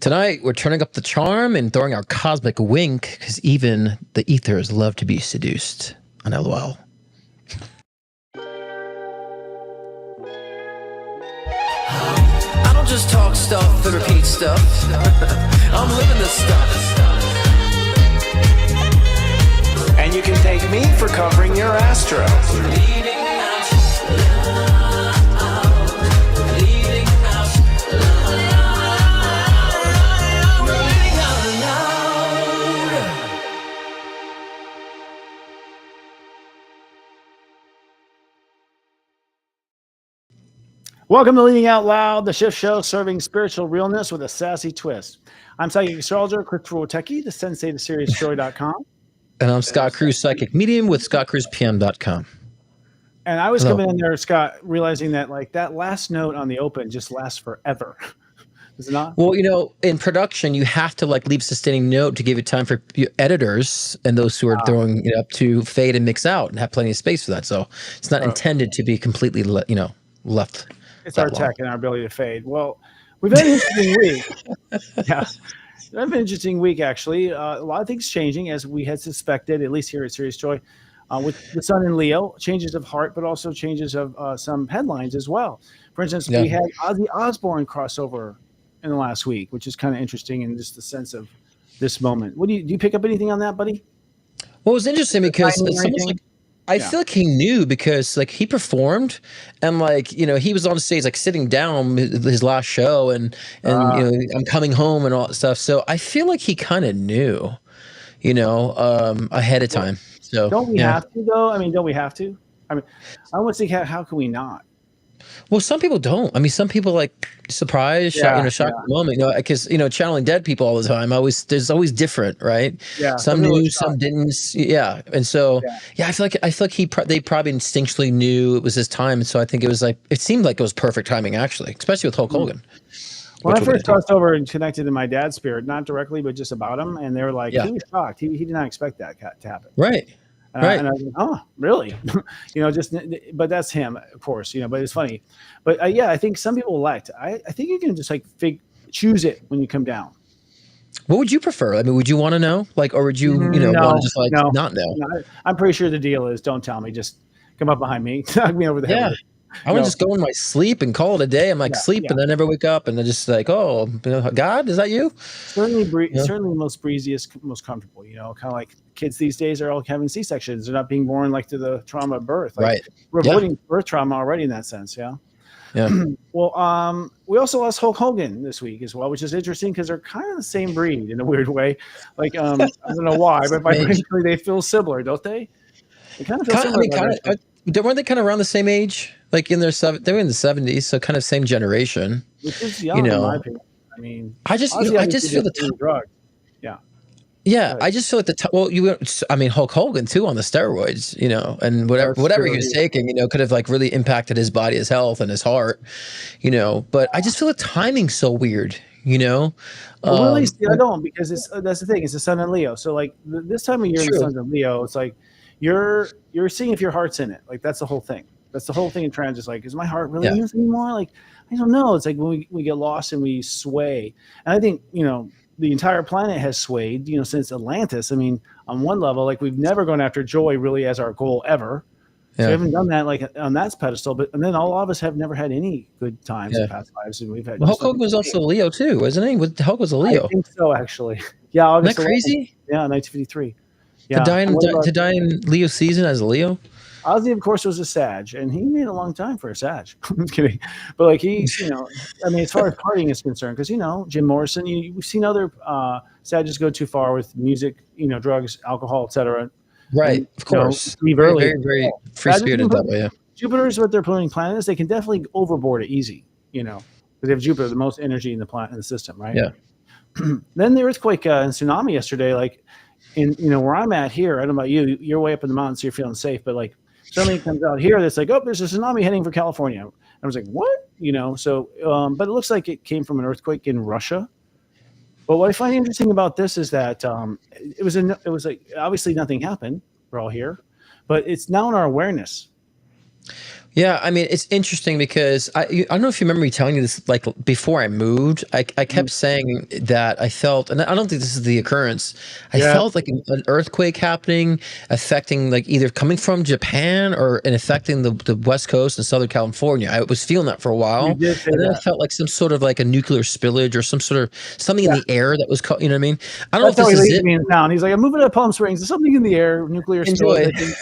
Tonight, we're turning up the charm and throwing our cosmic wink because even the ethers love to be seduced on LOL. I don't just talk stuff and repeat stuff. I'm living this stuff. And you can thank me for covering your astro. Welcome to Leading Out Loud, the shift show serving spiritual realness with a sassy twist. I'm psychic astrologer Christopher Wotecki, the sensei to SeriousStory.com. And I'm Scott Cruz, psychic medium with scottcruzpm.com. And I was coming in there, Scott, realizing that like that last note on the open just lasts forever. Is it not? Well, you know, in production, you have to like leave sustaining note to give it time for your editors and those who are throwing it up to fade and mix out and have plenty of space for that. So it's not intended to be completely, left. It's our tech and our ability to fade. Well, we've had an interesting week. Yeah, it's been an interesting week, actually. A lot of things changing, as we had suspected, at least here at Serious Joy, with the Sun in Leo, changes of heart, but also changes of some headlines as well. For instance, we had Ozzy Osbourne crossover in the last week, which is kind of interesting in just the sense of this moment. What do you pick up anything on that, buddy? Well, it was interesting because it's almost like I feel like he knew because like he performed and like, he was on stage, like sitting down his last show and I'm coming home and all that stuff. So I feel like he kind of knew, ahead of time. So don't we have to though? I mean, don't we have to? I mean, I would think how can we not? Well, some people don't. I mean, some people like surprise, shock moment, because, channeling dead people all the time. There's always different, right? Yeah. Some knew, some didn't. Yeah. And so, I feel like they probably instinctually knew it was his time. And so I think it seemed like it was perfect timing, actually, especially with Hulk Hogan. When I first crossed over and connected to my dad's spirit, not directly, but just about him. And they were like, he was shocked. He did not expect that to happen. Right. And I was like, oh, really? But that's him, of course, but it's funny. But I think some people elect. I think you can just like choose it when you come down. What would you prefer? I mean, would you want to know? Or would you, want to just not know? No, I'm pretty sure the deal is don't tell me. Just come up behind me, knock me over the head. Yeah. I would just go in my sleep and call it a day. I'm like sleep and I never wake up and they're just like, oh, God, is that you? Certainly the most breeziest, most comfortable, kind of like kids these days are all having C-sections. They're not being born like to the trauma of birth. Like, right. We're avoiding birth trauma already in that sense. Yeah. Yeah. Well, we also lost Hulk Hogan this week as well, which is interesting because they're kind of the same breed in a weird way. Like, I don't know why, but vibrationally they feel similar, don't they? They kind of feel similar. Weren't they kind of around the same age? Like they were in the 70s, so kind of same generation. Which is young, in my opinion. I mean, I just feel the drug. Yeah. Yeah, I just feel like Hulk Hogan too on the steroids, and whatever he was taking, could have like really impacted his body, his health, and his heart, But I just feel the timing so weird, Well, really, I don't, because that's the thing. It's the Sun in Leo, so like this time of year, the Sun's in Leo. It's like you're seeing if your heart's in it. Like that's the whole thing. That's the whole thing in trans. Is like, is my heart really in this anymore? Like, I don't know. It's like when we get lost and we sway. And I think, the entire planet has swayed, since Atlantis. I mean, on one level, like we've never gone after joy really as our goal ever. So we haven't done that like on that pedestal. But and then all of us have never had any good times in past lives. And we've had Hulk Hogan was also Leo too, wasn't he? Hulk was a Leo. I think so, actually. Yeah, August. Isn't that crazy? Yeah, 1953. Yeah. To die in Leo season as a Leo? Ozzy, of course, was a Sag, and he made a long time for a Sag. I'm kidding. But like as far as partying is concerned, because, Jim Morrison, we've seen other Sages go too far with music, drugs, alcohol, etc. Right, and, of course. Very, very, very free-spirited that way, yeah. Jupiter's what they're polluting planets. They can definitely overboard it easy, because they have Jupiter, the most energy in the system, right? Yeah. Then the earthquake and tsunami yesterday, like, in where I'm at here, I don't know about you, you're way up in the mountains, so you're feeling safe, but like, suddenly it comes out here that's like, oh, there's a tsunami heading for California. I was like, what? So, but it looks like it came from an earthquake in Russia. But what I find interesting about this is that it was like, obviously nothing happened. We're all here, but it's now in our awareness. Yeah, I mean, it's interesting because I don't know if you remember me telling you this, like before I moved, I kept saying that I felt, and I don't think this is the occurrence, I Yeah. felt like an earthquake happening, affecting like either coming from Japan or and affecting the West Coast and Southern California. I was feeling that for a while, You did say and then I that. felt like some sort of like a nuclear spillage or some sort of something in the air that was, you know what I mean? I don't That's know how if he this is leaves it. me in town. He's like, I'm moving to Palm Springs. There's something in the air, nuclear Enjoy. spillage.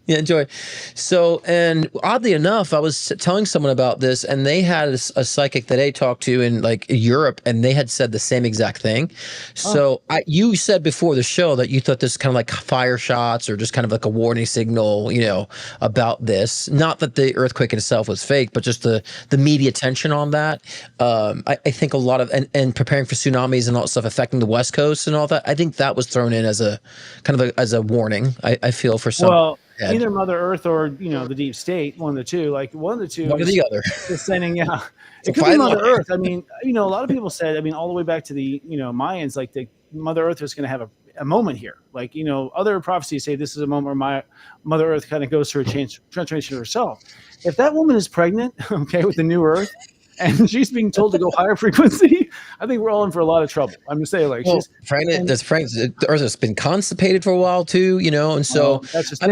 Yeah, enjoy. So, and oddly enough, I was telling someone about this, and they had a psychic that they talked to in like Europe, and they had said the same exact thing. So, you said before the show that you thought this kind of like fire shots or just kind of like a warning signal, you know, about this. Not that the earthquake in itself was fake, but just the media attention on that. I think a lot of and preparing for tsunamis and all that stuff affecting the West Coast and all that. I think that was thrown in as a kind of as a warning. I feel for some. Well, either Mother Earth or the deep state, one of the two. Like one of the two One or the other. is sending. Yeah, it could be Mother Earth. I mean, a lot of people said. I mean, all the way back to the Mayans, like the Mother Earth was going to have a moment here. Like other prophecies say this is a moment where Mother Earth kind of goes through a transformation herself. If that woman is pregnant, okay, with the new Earth, and she's being told to go higher frequency, I think we're all in for a lot of trouble. I'm just saying, like, well, the Earth has been constipated for a while too, and so that's just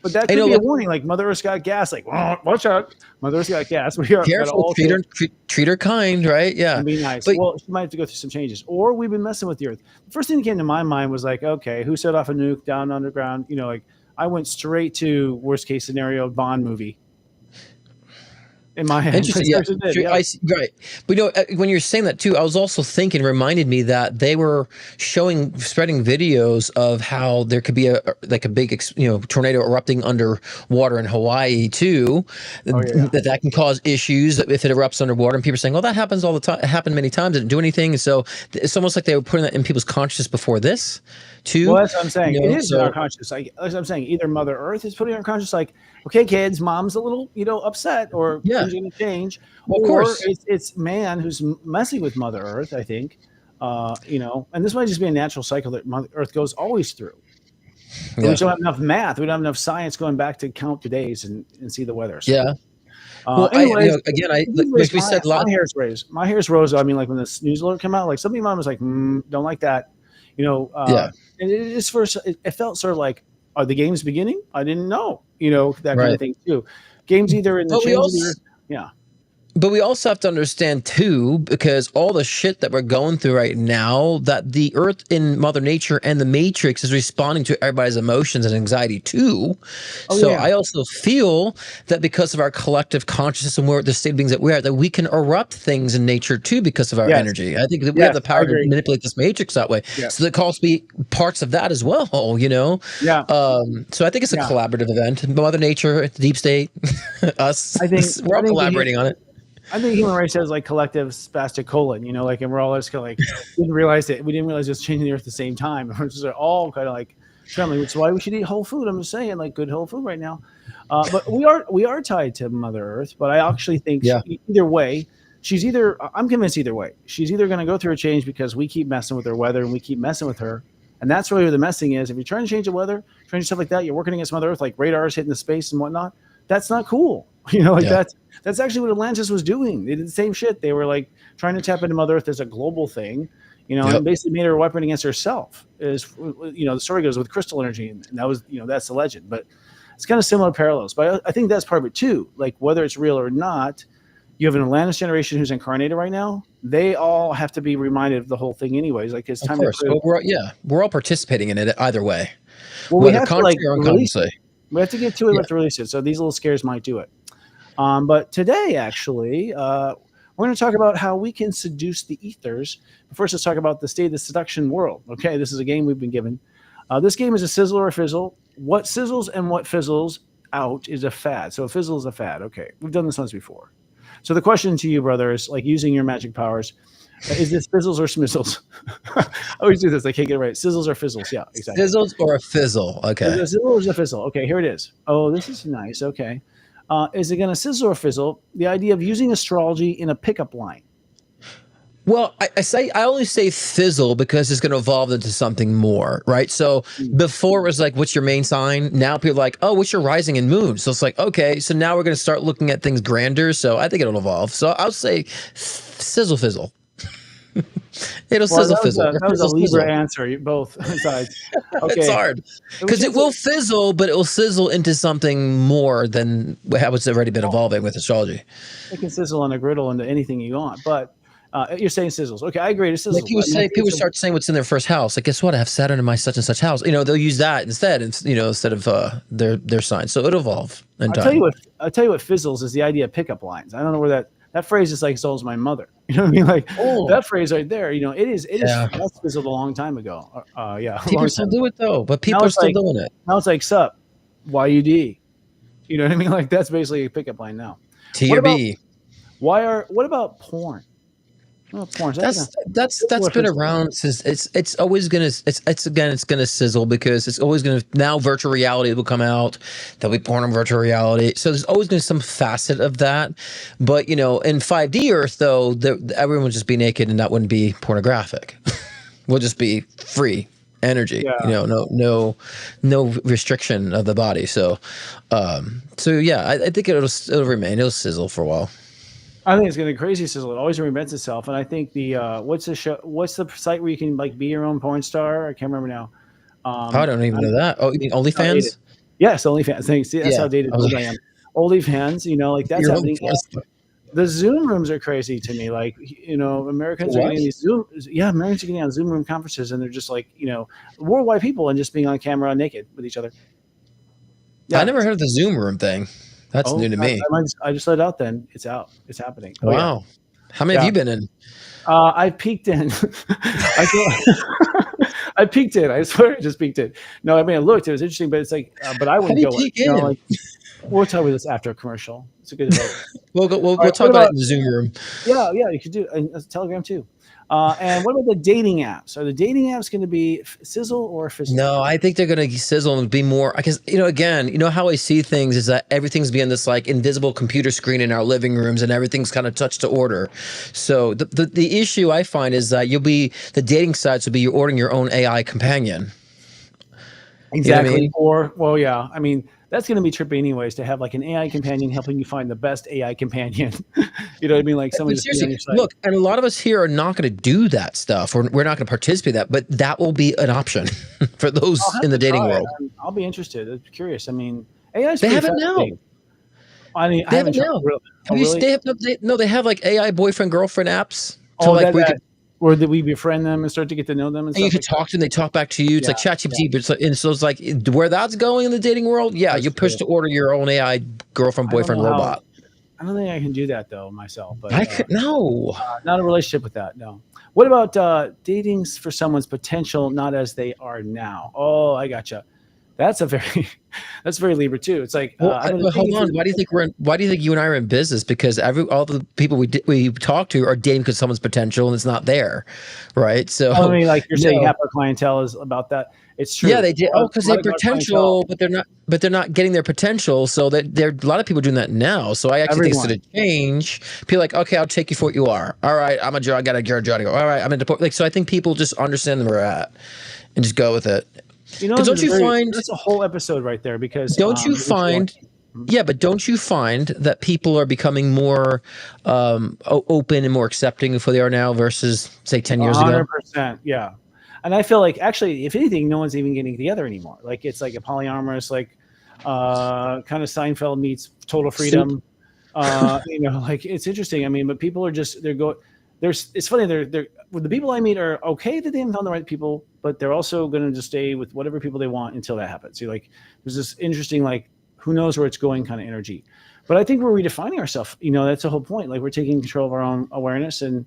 but that could be a warning. Like Mother Earth's got gas. Like, watch out, Mother Earth's got gas. We are careful. Treat her kind, right? Yeah, and be nice. Well, she might have to go through some changes, or we've been messing with the Earth. The first thing that came to my mind was like, okay, who set off a nuke down underground? Like I went straight to worst case scenario Bond movie. In my head. Interesting. Yeah. Right. But when you're saying that too, I was also thinking, reminded me that they were spreading videos of how there could be a big, tornado erupting underwater in Hawaii too. That can cause issues if it erupts underwater. And people are saying, "Oh, that happens all the time. It happened many times. It didn't do anything." And so it's almost like they were putting that in people's consciousness before this too. Well, that's what I'm saying. It is in our conscious. Like I'm saying, either Mother Earth is putting our conscious, like, okay, kids, mom's a little, upset or things are going to change. Well, of course, it's man who's messing with Mother Earth. I think, and this might just be a natural cycle that Mother Earth goes always through. We don't have enough math. We don't have enough science going back to count the days and see the weather. So. Yeah. Well, anyways, my hair's rose. I mean, like when the news alert came out, like something mom was like, don't like that. And it felt sort of like, are the games beginning? I didn't know, that kind of thing too. Games either in the change, But we also have to understand too, because all the shit that we're going through right now, that the Earth in Mother Nature and the Matrix is responding to everybody's emotions and anxiety too. I also feel that because of our collective consciousness and the state of beings that we are, that we can erupt things in nature too because of our energy. I think that we have the power to manipulate this matrix that way. So there calls to be parts of that as well, So I think it's a collaborative event. Mother Nature, the deep state, us. We're all collaborating on it. I think human race has like collective spastic colon, and we're all just kind of like we didn't realize it was changing the Earth at the same time. We're just all kind of like trembling, which is why we should eat whole food. I'm just saying, like good whole food right now. But we are tied to Mother Earth. But I actually think either way, I'm convinced either way. She's either going to go through a change because we keep messing with her weather and we keep messing with her. And that's really where the messing is. If you're trying to change the weather, trying to do stuff like that, you're working against Mother Earth, like radars hitting the space and whatnot. That's not cool. That's actually what Atlantis was doing. They did the same shit. They were like trying to tap into Mother Earth as a global thing, and basically made her a weapon against herself. The story goes with crystal energy, and that was, that's the legend. But it's kind of similar parallels. But I think that's part of it too. Like whether it's real or not, you have an Atlantis generation who's incarnated right now. They all have to be reminded of the whole thing, anyways. Like it's time to. We're all participating in it either way. Well, we have to release it. We have to get to it. We have to release it. So these little scares might do it. But today, actually, we're going to talk about how we can seduce the ethers. But first, let's talk about the state of the seduction world. Okay, this is a game we've been given. This game is a sizzle or a fizzle. What sizzles and what fizzles out is a fad. So a fizzle is a fad. Okay, we've done this once before. So the question to you, brother, is like using your magic powers. Is this fizzles or smizzles? I always do this. I can't get it right. Sizzles or fizzles? Yeah, exactly. Sizzles or a fizzle? Okay. Is it a sizzle or is it a fizzle? Okay, here it is. Oh, this is nice. Okay. Is it going to sizzle or fizzle? The idea of using astrology in a pickup line. Well, I only say fizzle because it's going to evolve into something more, right? So before it was like, what's your main sign? Now people are like, oh, what's your rising and moon? So it's like, okay, so now we're going to start looking at things grander. So I think it'll evolve. So I'll say sizzle fizzle. It'll sizzle fizzle. That was a Libra answer, both sides. Okay. It's hard because it will fizzle, but it will sizzle into something more than how it's already been evolving with astrology. It can sizzle on a griddle into anything you want, but you're saying sizzles. Okay, I agree. It sizzles. Like people start saying what's in their first house. Like, guess what? I have Saturn in my such and such house. They'll use that instead. Instead of their sign. So it'll evolve. I'll tell you what fizzles is the idea of pickup lines. I don't know where that phrase is like soul's my mother. You know what I mean? Like that phrase right there. That's fizzled a long time ago. People still do it though, but people are still doing it. Now it's like sup, YUD. You know what I mean? Like that's basically a pickup line now. T or B. What about porn? Porn. That's been around since it's always gonna it's gonna sizzle because it's always gonna now virtual reality will come out. There'll be porn on virtual reality, so there's always gonna be some facet of that. But in 5D Earth though, everyone would just be naked and that wouldn't be pornographic. We'll just be free energy. Yeah. No restriction of the body. So I think it'll remain. It'll sizzle for a while. I think it's going to be crazy sizzle. It always reinvents itself. And I think what's the site where you can like be your own porn star? I can't remember now. I don't even know that. Oh, you mean OnlyFans? Yes, OnlyFans. Thanks. See, that's how dated I am. OnlyFans, like that's happening. The Zoom rooms are crazy to me. Like, Americans are getting these Zoom. Yeah, Americans are getting on Zoom room conferences and they're just like, worldwide people and just being on camera naked with each other. Yeah. I never heard of the Zoom room thing. That's new to me. I just let it out then. It's out. It's happening. Wow. Yeah. How many have you been in? I peeked in. I peeked in. I swear I just peeked in. No, I mean, I looked. It was interesting, but it's like, but I wouldn't go in. We'll tell you this after a commercial. It's a good vote. We'll talk about it in the Zoom room. Yeah, you could do a Telegram too. And what about the dating apps? Are the dating apps going to be sizzle or fizzle? No, I think they're going to sizzle and be more. Because again, how I see things is that everything's being this like invisible computer screen in our living rooms, and everything's kind of touched to order. So the issue I find is that the dating sites will be you're ordering your own AI companion. Exactly. I mean, that's going to be trippy anyways, to have like an AI companion helping you find the best AI companion. You know what I mean? Like somebody seriously, look, and a lot of us here are not going to do that stuff, or we're not going to participate in that, but that will be an option for those in the dating world. I'll be interested. I'm curious. I mean, AI's they have it now. I have it now. They have like AI boyfriend girlfriend apps. Or did we befriend them and start to get to know them? And you could talk to them, they talk back to you. It's like ChatGPT, but it's like where that's going in the dating world. Yeah, you push to order your own AI girlfriend, boyfriend, robot. I don't think I can do that though myself. But not a relationship with that. No. What about dating for someone's potential, not as they are now? Oh, I gotcha. That's very Libra too. It's like, hold on. Why do you think you and I are in business? Because all the people we talk to are dating because someone's potential and it's not there, right? So I mean, like you're saying, half our clientele is about that. It's true. Yeah, they did. Because they have potential, but they're not getting their potential. So that there are a lot of people doing that now. So I actually think it's going to change. People are like, okay, I'll take you for what you are. All right, I got a job to go. All right, I'm in deport. Like, so I think people just understand where we're at and just go with it. Don't you find that's a whole episode right there? Because don't you find that people are becoming more open and more accepting of who they are now versus say 10 years ago? 100%, yeah. And I feel like actually, if anything, no one's even getting together anymore. Like it's like a polyamorous, like kind of Seinfeld meets Total Freedom. Like it's interesting. I mean, but people are just it's funny. The people I meet are okay that they haven't found the right people, but they're also going to just stay with whatever people they want until that happens. So like, there's this interesting, like, who knows where it's going kind of energy. But I think we're redefining ourselves. That's the whole point. Like we're taking control of our own awareness and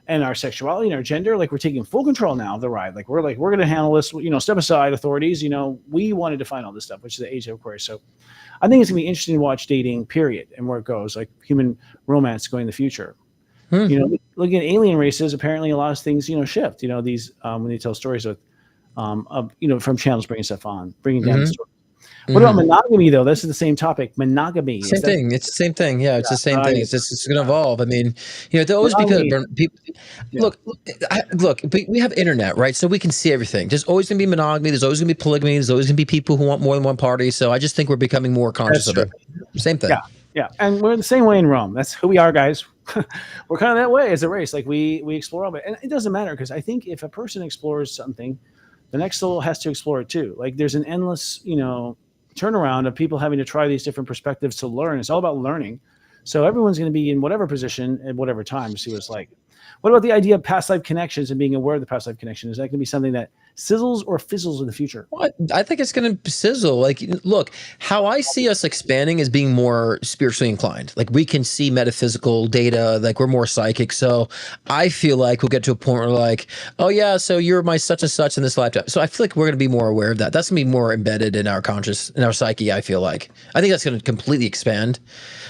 our sexuality and our gender. Like we're taking full control now of the ride. Like we're going to handle this, step aside authorities. We want to define all this stuff, which is the age of Aquarius. So I think it's gonna be interesting to watch dating period and where it goes, like human romance going in the future. Looking at alien races, apparently a lot of things, shift. These when they tell stories with, from channels bringing stuff on, bringing down the story. What about monogamy, though? This is the same topic. Monogamy. Same thing. It's the same thing. Yeah, it's the same thing. It's going to evolve. I mean, there'll always be people. Look, we have internet, right? So we can see everything. There's always going to be monogamy. There's always going to be polygamy. There's always going to be people who want more than one party. So I just think we're becoming more conscious of it. Same thing. Yeah. And we're the same way in Rome. That's who we are, guys. We're kind of that way as a race. Like we explore all of it. And it doesn't matter, because I think if a person explores something, the next soul has to explore it too. Like there's an endless, turnaround of people having to try these different perspectives to learn. It's all about learning. So everyone's going to be in whatever position at whatever time to see what it's like. What about the idea of past life connections and being aware of the past life connection? Is that going to be something that sizzles or fizzles in the future? Well, I think it's going to sizzle. Like, look, how I see us expanding is being more spiritually inclined. Like we can see metaphysical data, like we're more psychic. So I feel like we'll get to a point where like, oh yeah, so you're my such and such in this lifetime. So I feel like we're going to be more aware of that. That's going to be more embedded in our in our psyche. I feel like, I think that's going to completely expand.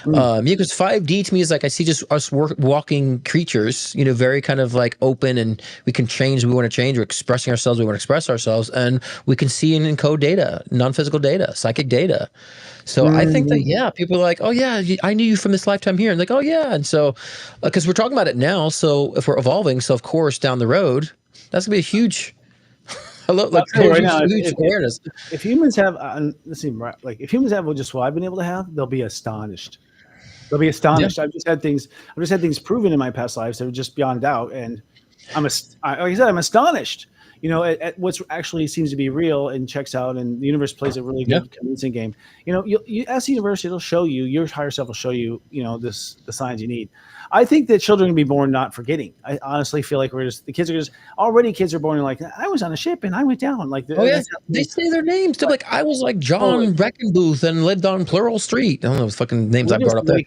Because 5D to me is like, I see just us walking creatures, very kind of like open, and we can change. We want to change. We're expressing ourselves. We want to express ourselves, and we can see and encode data, non-physical data, psychic data. So I think that, people are like, oh yeah, I knew you from this lifetime here. And like, oh yeah. And so, because we're talking about it now. So if we're evolving, so of course, down the road, that's gonna be a huge, huge awareness. If humans have, if humans have just what I've been able to have, they'll be astonished. They'll be astonished. Yeah. I've just had things proven in my past lives that are just beyond doubt, and like I said, I'm astonished. At what's actually seems to be real and checks out, and the universe plays a really good convincing game. You ask the universe, it'll show you. Your higher self will show you. The signs you need. I think that children can be born not forgetting. I honestly feel like kids are born like, I was on a ship and I went down. Like, they say their names. They're like, I was like John Breckenbooth and lived on Plural Street. I don't know the fucking names I brought up there.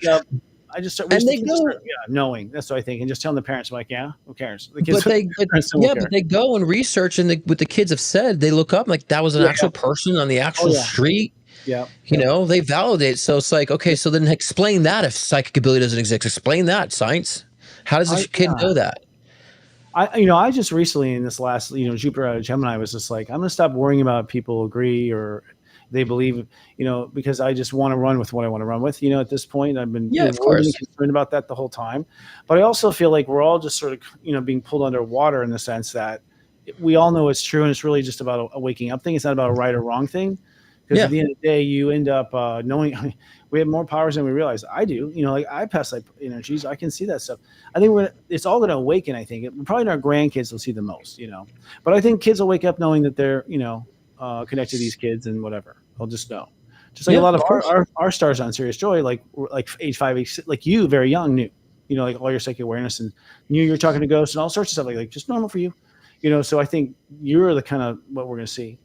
Knowing. That's what I think, and just telling the parents, like, yeah, who cares? The kids, but they go and research, and what the kids have said, they look up like that was an actual person on the actual street. Yeah, they validate. So it's like, okay, so then explain that if psychic ability doesn't exist. Explain that, science. How does a kid know that? I just recently in this last, Jupiter out of Gemini was just like, I'm going to stop worrying about people agree or they believe, because I just want to run with what I want to run with. At this point, I've been really concerned about that the whole time. But I also feel like we're all just sort of, being pulled underwater in the sense that we all know it's true, and it's really just about a waking up thing. It's not about a right or wrong thing. Because at the end of the day, you end up knowing we have more powers than we realize. I do, like I pass life energies. I can see that stuff. I think it's all going to awaken. I think probably our grandkids will see the most, But I think kids will wake up knowing that they're, connected to these kids and whatever. They'll just know. Just like a lot of our stars on Serious Joy, like age 5, age 6, like you, very young, knew, like all your psychic awareness and knew you're talking to ghosts and all sorts of stuff like just normal for you, So I think you're the kind of what we're going to see.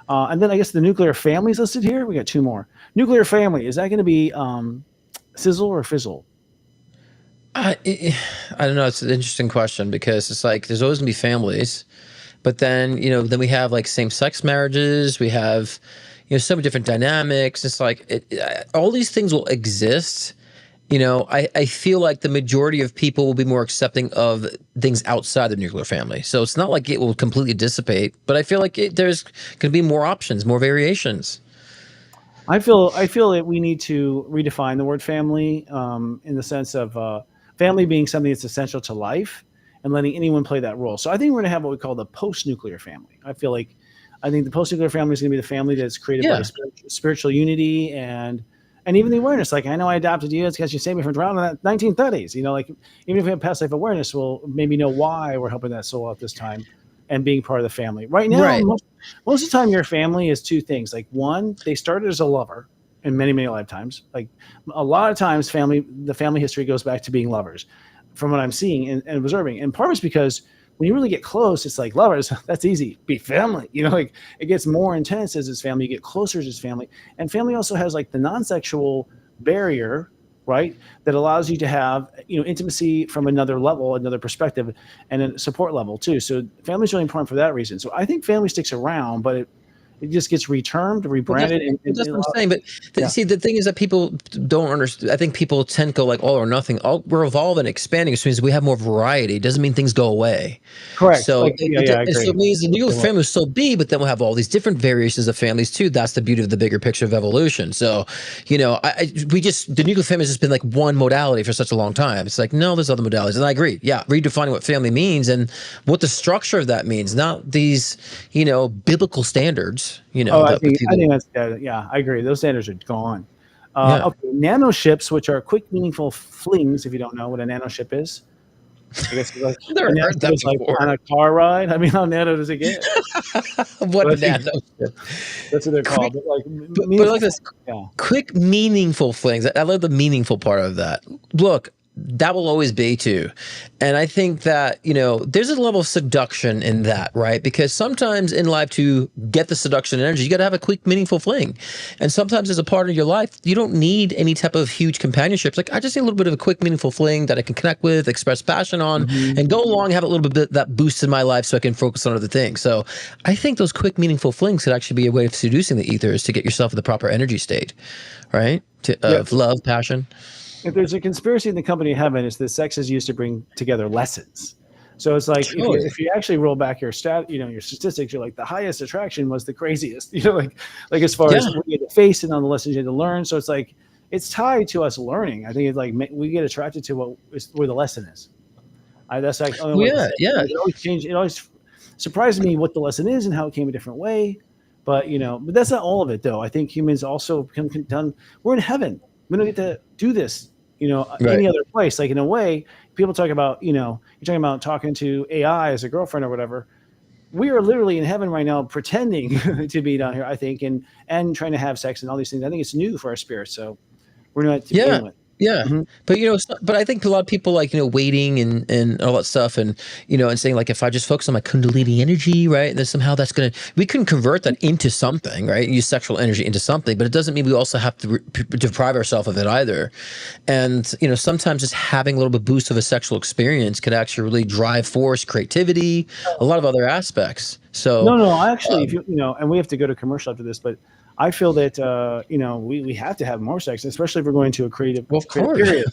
And then I guess the nuclear family is listed here. We got 2 more. Nuclear family, is that going to be sizzle or fizzle? I don't know. It's an interesting question, because it's like there's always going to be families, but then then we have like same-sex marriages. We have so many different dynamics. It's like all these things will exist. I feel like the majority of people will be more accepting of things outside the nuclear family. So it's not like it will completely dissipate, but I feel like there's going to be more options, more variations. I feel that we need to redefine the word family in the sense of family being something that's essential to life and letting anyone play that role. So I think we're going to have what we call the post-nuclear family. I think the post-nuclear family is going to be the family that's created by spiritual unity and even the awareness. Like, I know I adopted you. It's because you saved me from drowning in the 1930s. Even if we have past life awareness, we'll maybe know why we're helping that soul out this time and being part of the family. Right now, most of the time, your family is 2 things. Like, one, they started as a lover in many, many lifetimes. Like, a lot of times, the family history goes back to being lovers, from what I'm seeing and observing. And part of it's because when you really get close, it's like lovers, that's easy. Be family. Like it gets more intense as it's family. You get closer as it's family. And family also has like the non-sexual barrier, right? That allows you to have, intimacy from another level, another perspective, and a support level too. So family is really important for that reason. So I think family sticks around, but It just gets retermed, rebranded. That's what I'm saying. But see, the thing is that people don't understand. I think people tend to go like all or nothing. We're evolving, expanding, which means we have more variety. It doesn't mean things go away. Correct. So, I agree. so it means the nuclear family will still be, but then we'll have all these different variations of families too. That's the beauty of the bigger picture of evolution. So, the nuclear family has just been like one modality for such a long time. It's like, no, there's other modalities. And I agree. Yeah. Redefining what family means and what the structure of that means, not these, biblical standards. I think that's I agree. Those standards are gone. Okay, nanoships, which are quick, meaningful flings. If you don't know what a nanoship is, I guess it's like, never heard that before. On a car ride. I mean, how nano does it get? What a nanoship? That's what they're called. But like this, quick, meaningful flings. I love the meaningful part of that. Look. That will always be too. And I think that, there's a level of seduction in that, right? Because sometimes in life to get the seduction energy, you got to have a quick, meaningful fling. And sometimes as a part of your life, you don't need any type of huge companionships. Like I just need a little bit of a quick, meaningful fling that I can connect with, express passion on, and go along, have a little bit that boost in my life so I can focus on other things. So I think those quick, meaningful flings could actually be a way of seducing the ethers to get yourself in the proper energy state, right? Of love, passion. If there's a conspiracy in the company of heaven, it's that sex is used to bring together lessons. So it's like if you actually roll back your your statistics, you're like the highest attraction was the craziest. Like as far as what you had to face and on the lessons you had to learn. So it's like it's tied to us learning. I think it's like we get attracted to where the lesson is. That's like It always changes. It always surprises me what the lesson is and how it came a different way. But but that's not all of it though. I think humans also we're in heaven. We don't get to do this, any other place. Like in a way, people talk about, you're talking about talking to AI as a girlfriend or whatever. We are literally in heaven right now, pretending to be down here, I think, and trying to have sex and all these things. I think it's new for our spirits. So we're not to begin with. Yeah. But, but I think a lot of people like, waiting and all that stuff and, and saying like, if I just focus on my Kundalini energy, right. And then somehow we can convert that into something, right. Use sexual energy into something, but it doesn't mean we also have to deprive ourselves of it either. And, sometimes just having a little bit boost of a sexual experience could actually really drive force, creativity, a lot of other aspects. So I actually, if and we have to go to commercial after this, but I feel that we have to have more sex, especially if we're going to a creative period.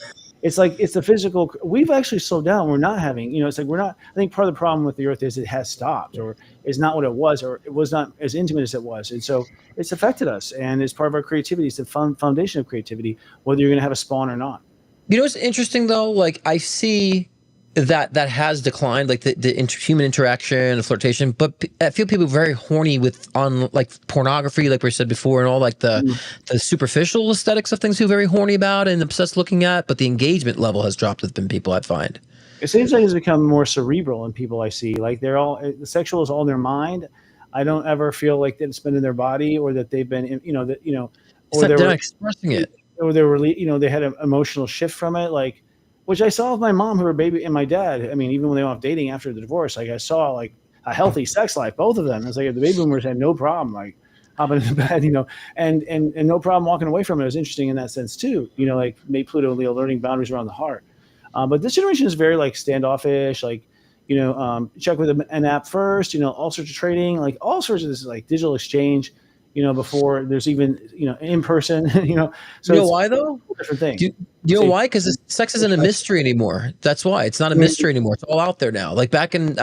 It's like it's the physical. We've actually slowed down. We're not having. It's like we're not. I think part of the problem with the Earth is it has stopped, or is not what it was, or it was not as intimate as it was, and so it's affected us. And it's part of our creativity. It's the foundation of creativity, whether you're going to have a spawn or not. What's interesting though? Like I see that has declined, like the human interaction, the flirtation. But I feel people are very horny on like pornography, like we said before, and all like the superficial aesthetics of things. Who are very horny about and obsessed looking at. But the engagement level has dropped within people, I find. It seems like it's become more cerebral in people I see. Like the sexual is all in their mind. I don't ever feel like it's been in their body or that they've been, or they're not expressing it, or they were, they had an emotional shift from it, like. Which I saw with my mom, her baby, and my dad. I mean, even when they went off dating after the divorce, like I saw like a healthy sex life, both of them. It's like the baby boomers had no problem, like hopping in the bed, and no problem walking away from it. It was interesting in that sense too, like made Pluto and Leo learning boundaries around the heart. But this generation is very like standoffish, like check with an app first, all sorts of trading, like all sorts of this like digital exchange. Before there's even, in person, So why though? Different thing. Do you know why? Because sex isn't a mystery anymore. That's why it's not a mystery anymore. It's all out there now. Like back in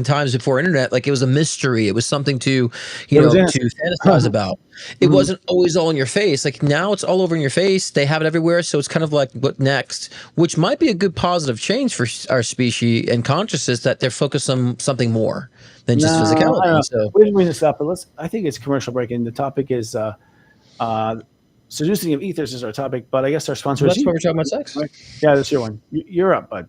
times before internet, like it was a mystery. It was something to, to fantasize about. It wasn't always all in your face. Like now it's all over in your face. They have it everywhere. So it's kind of like what next, which might be a good positive change for our species and consciousness that they're focused on something more than just physicality. So we didn't mean to stop, but I think it's commercial break, and the topic is Seducing the Ethers is our topic, but I guess our sponsor is that's why we're talking about sex. Right? Yeah, that's your one. You're up, bud.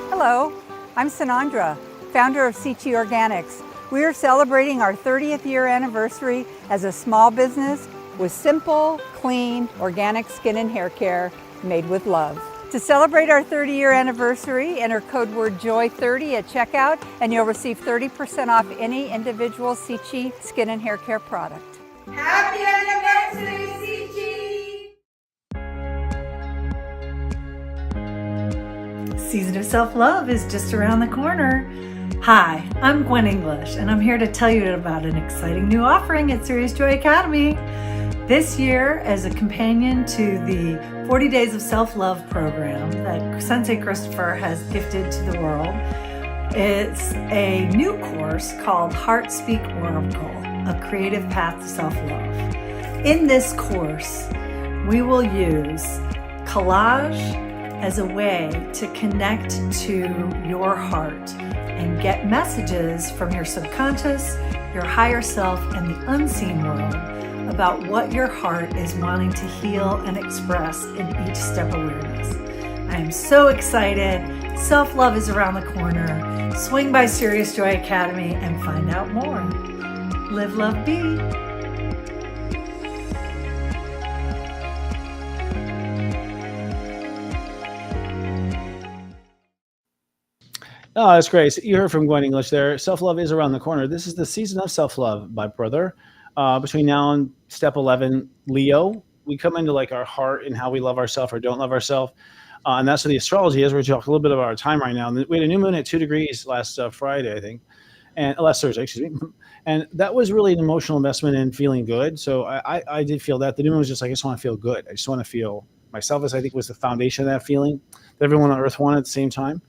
Hello, I'm Sanandra, founder of Sichi Organics. We are celebrating our 30th year anniversary as a small business with simple, clean, organic skin and hair care made with love. To celebrate our 30-year anniversary, enter code word JOY30 at checkout and you'll receive 30% off any individual Sichi skin and hair care product. Happy anniversary! season of self-love is just around the corner. Hi, I'm Gwen English, and I'm here to tell you about an exciting new offering at Serious Joy Academy. This year, as a companion to the 40 Days of Self-Love program that Sensei Christopher has gifted to the world, it's a new course called Heart Speak Oracle, a creative path to self-love. In this course, we will use collage as a way to connect to your heart and get messages from your subconscious, your higher self, and the unseen world about what your heart is wanting to heal and express in each step awareness. I am so excited. Self-love is around the corner. Swing by Serious Joy Academy and find out more. Live, love, be. Oh, that's great. So you heard from Gwen English there. Self-love is around the corner. This is the season of self-love, my brother. Between now and step 11, Leo, we come into like our heart and how we love ourselves or don't love ourselves. And that's what the astrology is. We're talking a little bit about our time right now. We had a new moon at 2 degrees last Friday, I think, and last Thursday, excuse me. And that was really an emotional investment in feeling good. So I did feel that. The new moon was just like, I just want to feel good. I just want to feel myself, as I think was the foundation of that feeling that everyone on earth wanted at the same time.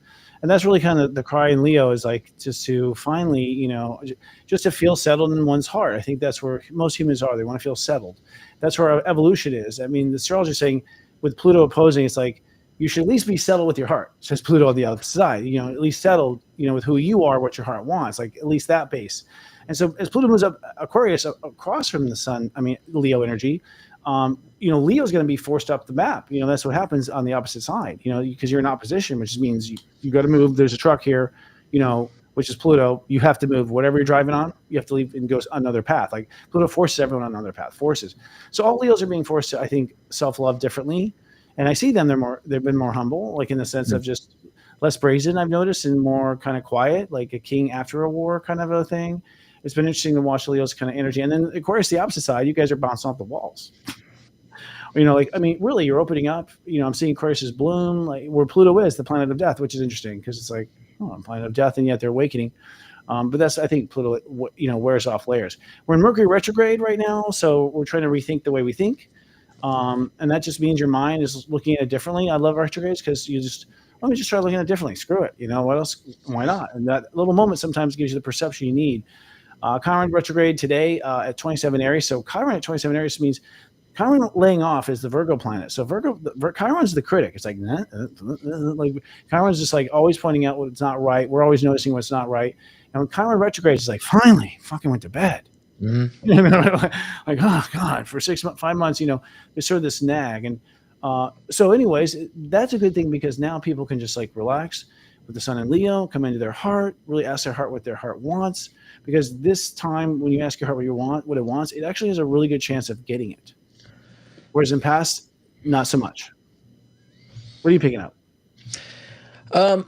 And that's really kind of the cry in Leo, is like just to finally, you know, just to feel settled in one's heart. I think that's where most humans are. They want to feel settled. That's where our evolution is. I mean, the astrology is saying with Pluto opposing, it's like you should at least be settled with your heart. Says Pluto on the other side, you know, at least settled, you know, with who you are, what your heart wants, like at least that base. And so as Pluto moves up Aquarius across from the sun, I mean, Leo energy, you know, Leo's going to be forced up the map. You know, that's what happens on the opposite side, you know, because you're in opposition, which means you got to move. There's a truck here, you know, which is Pluto. You have to move whatever you're driving on. You have to leave and go another path. Like Pluto forces everyone on another path, forces. So all Leos are being forced to, I think, self-love differently. And I see them, they've been more humble, like in the sense of just less brazen, I've noticed, and more kind of quiet, like a king after a war kind of a thing. It's been interesting to watch Leo's kind of energy. And then, of course, the opposite side, you guys are bouncing off the walls. You know, like, I mean, really, you're opening up. You know, I'm seeing Aquarius's bloom, like where Pluto is, the planet of death, which is interesting because it's like, oh, I'm planet of death, and yet they're awakening. But that's, I think, Pluto, you know, wears off layers. We're in Mercury retrograde right now, so we're trying to rethink the way we think. And that just means your mind is looking at it differently. I love retrogrades because let me just try looking at it differently. Screw it. You know, what else? Why not? And that little moment sometimes gives you the perception you need. Chiron retrograde today at 27 Aries. So Chiron at 27 Aries means Chiron laying off is the Virgo planet. So Chiron's the critic. It's like, like Chiron's just like always pointing out what's not right. We're always noticing what's not right. And when Chiron retrogrades, it's like, finally, fucking went to bed. Mm-hmm. You know, like, oh God, for 5 months, you know, there's sort of this nag. And so anyways, that's a good thing because now people can just like relax with the sun in Leo, come into their heart, really ask their heart what their heart wants. Because this time when you ask your heart what it wants, it actually has a really good chance of getting it. Whereas in past, not so much. What are you picking up?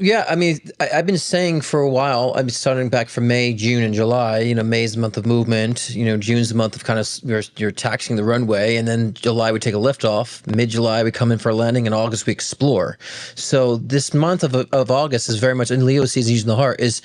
Yeah, I mean, I've been saying for a while, I've been starting back from May, June, and July. You know, May's the month of movement. You know, June's the month of kind of you're taxing the runway, and then July we take a lift off. Mid-July we come in for a landing, and August we explore. So this month of August is very much in Leo season, using the heart, is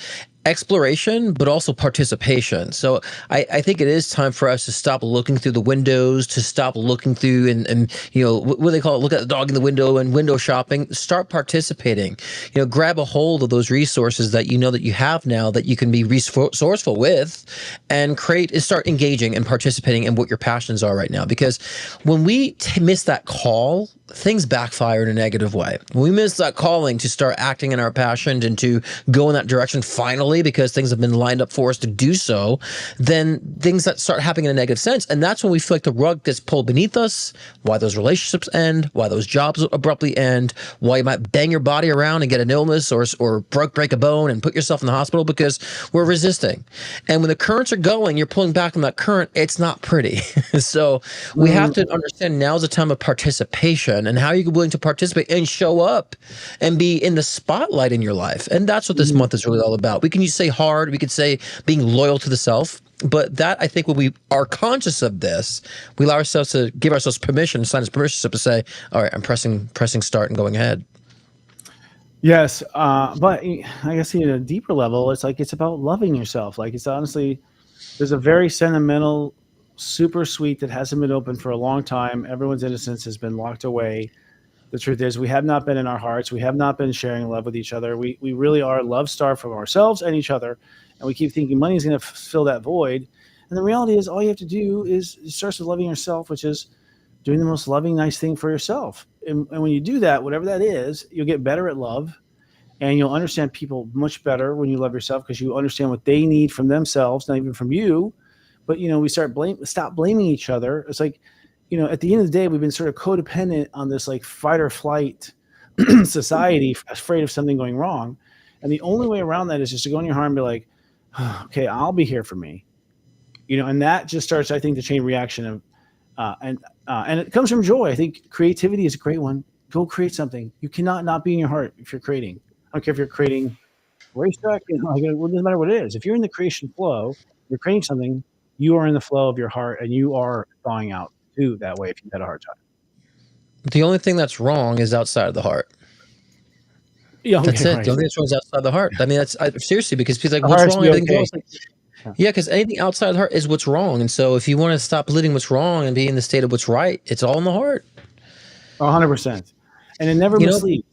exploration, but also participation. So I think it is time for us to stop looking through the windows, to stop looking through and you know, what do they call it? Look at the dog in the window and window shopping. Start participating. You know, grab a hold of those resources that you know that you have now that you can be resourceful with, and start engaging and participating in what your passions are right now. Because when we miss that call, things backfire in a negative way. When we miss that calling to start acting in our passion and to go in that direction finally, because things have been lined up for us to do so, then things that start happening in a negative sense. And that's when we feel like the rug gets pulled beneath us, why those relationships end, why those jobs abruptly end, why you might bang your body around and get an illness or break a bone and put yourself in the hospital because we're resisting. And when the currents are going, you're pulling back on that current, it's not pretty. So we have to understand now's a time of participation. And how are you willing to participate and show up and be in the spotlight in your life? And that's what this month is really all about. We can say hard, we could say being loyal to the self, but that, I think, when we are conscious of this, we allow ourselves to give ourselves permission, sign us permission slip to say, all right, I'm pressing start and going ahead. Yes, but I guess at a deeper level, it's like it's about loving yourself. Like it's honestly, there's a very sentimental, super sweet that hasn't been opened for a long time. Everyone's innocence has been locked away. The truth is, we have not been in our hearts. We have not been sharing love with each other. We really are love starved from ourselves and each other, and we keep thinking money is going to fill that void. And the reality is, all you have to do is it starts with loving yourself, which is doing the most loving, nice thing for yourself. And when you do that, whatever that is, you'll get better at love, and you'll understand people much better when you love yourself because you understand what they need from themselves, not even from you. But we stop blaming each other. It's like, at the end of the day, we've been sort of codependent on this like fight or flight society, afraid of something going wrong. And the only way around that is just to go in your heart and be like, okay, I'll be here for me. And that just starts, I think, the chain reaction of, and it comes from joy. I think creativity is a great one. Go create something. You cannot not be in your heart if you're creating. I don't care if you're creating racetrack, it doesn't matter what it is. If you're in the creation flow, you're creating something, you are in the flow of your heart and you are thawing out too that way if you've had a hard time. The only thing that's wrong is outside of the heart. Yeah, okay, that's it. right. The only thing that's wrong is outside the heart. I mean, seriously, because people are like, what's wrong? Everything goes. Yeah, because anything outside the heart is what's wrong. And so if you want to stop living what's wrong and be in the state of what's right, it's all in the heart. 100%. And it never misleads.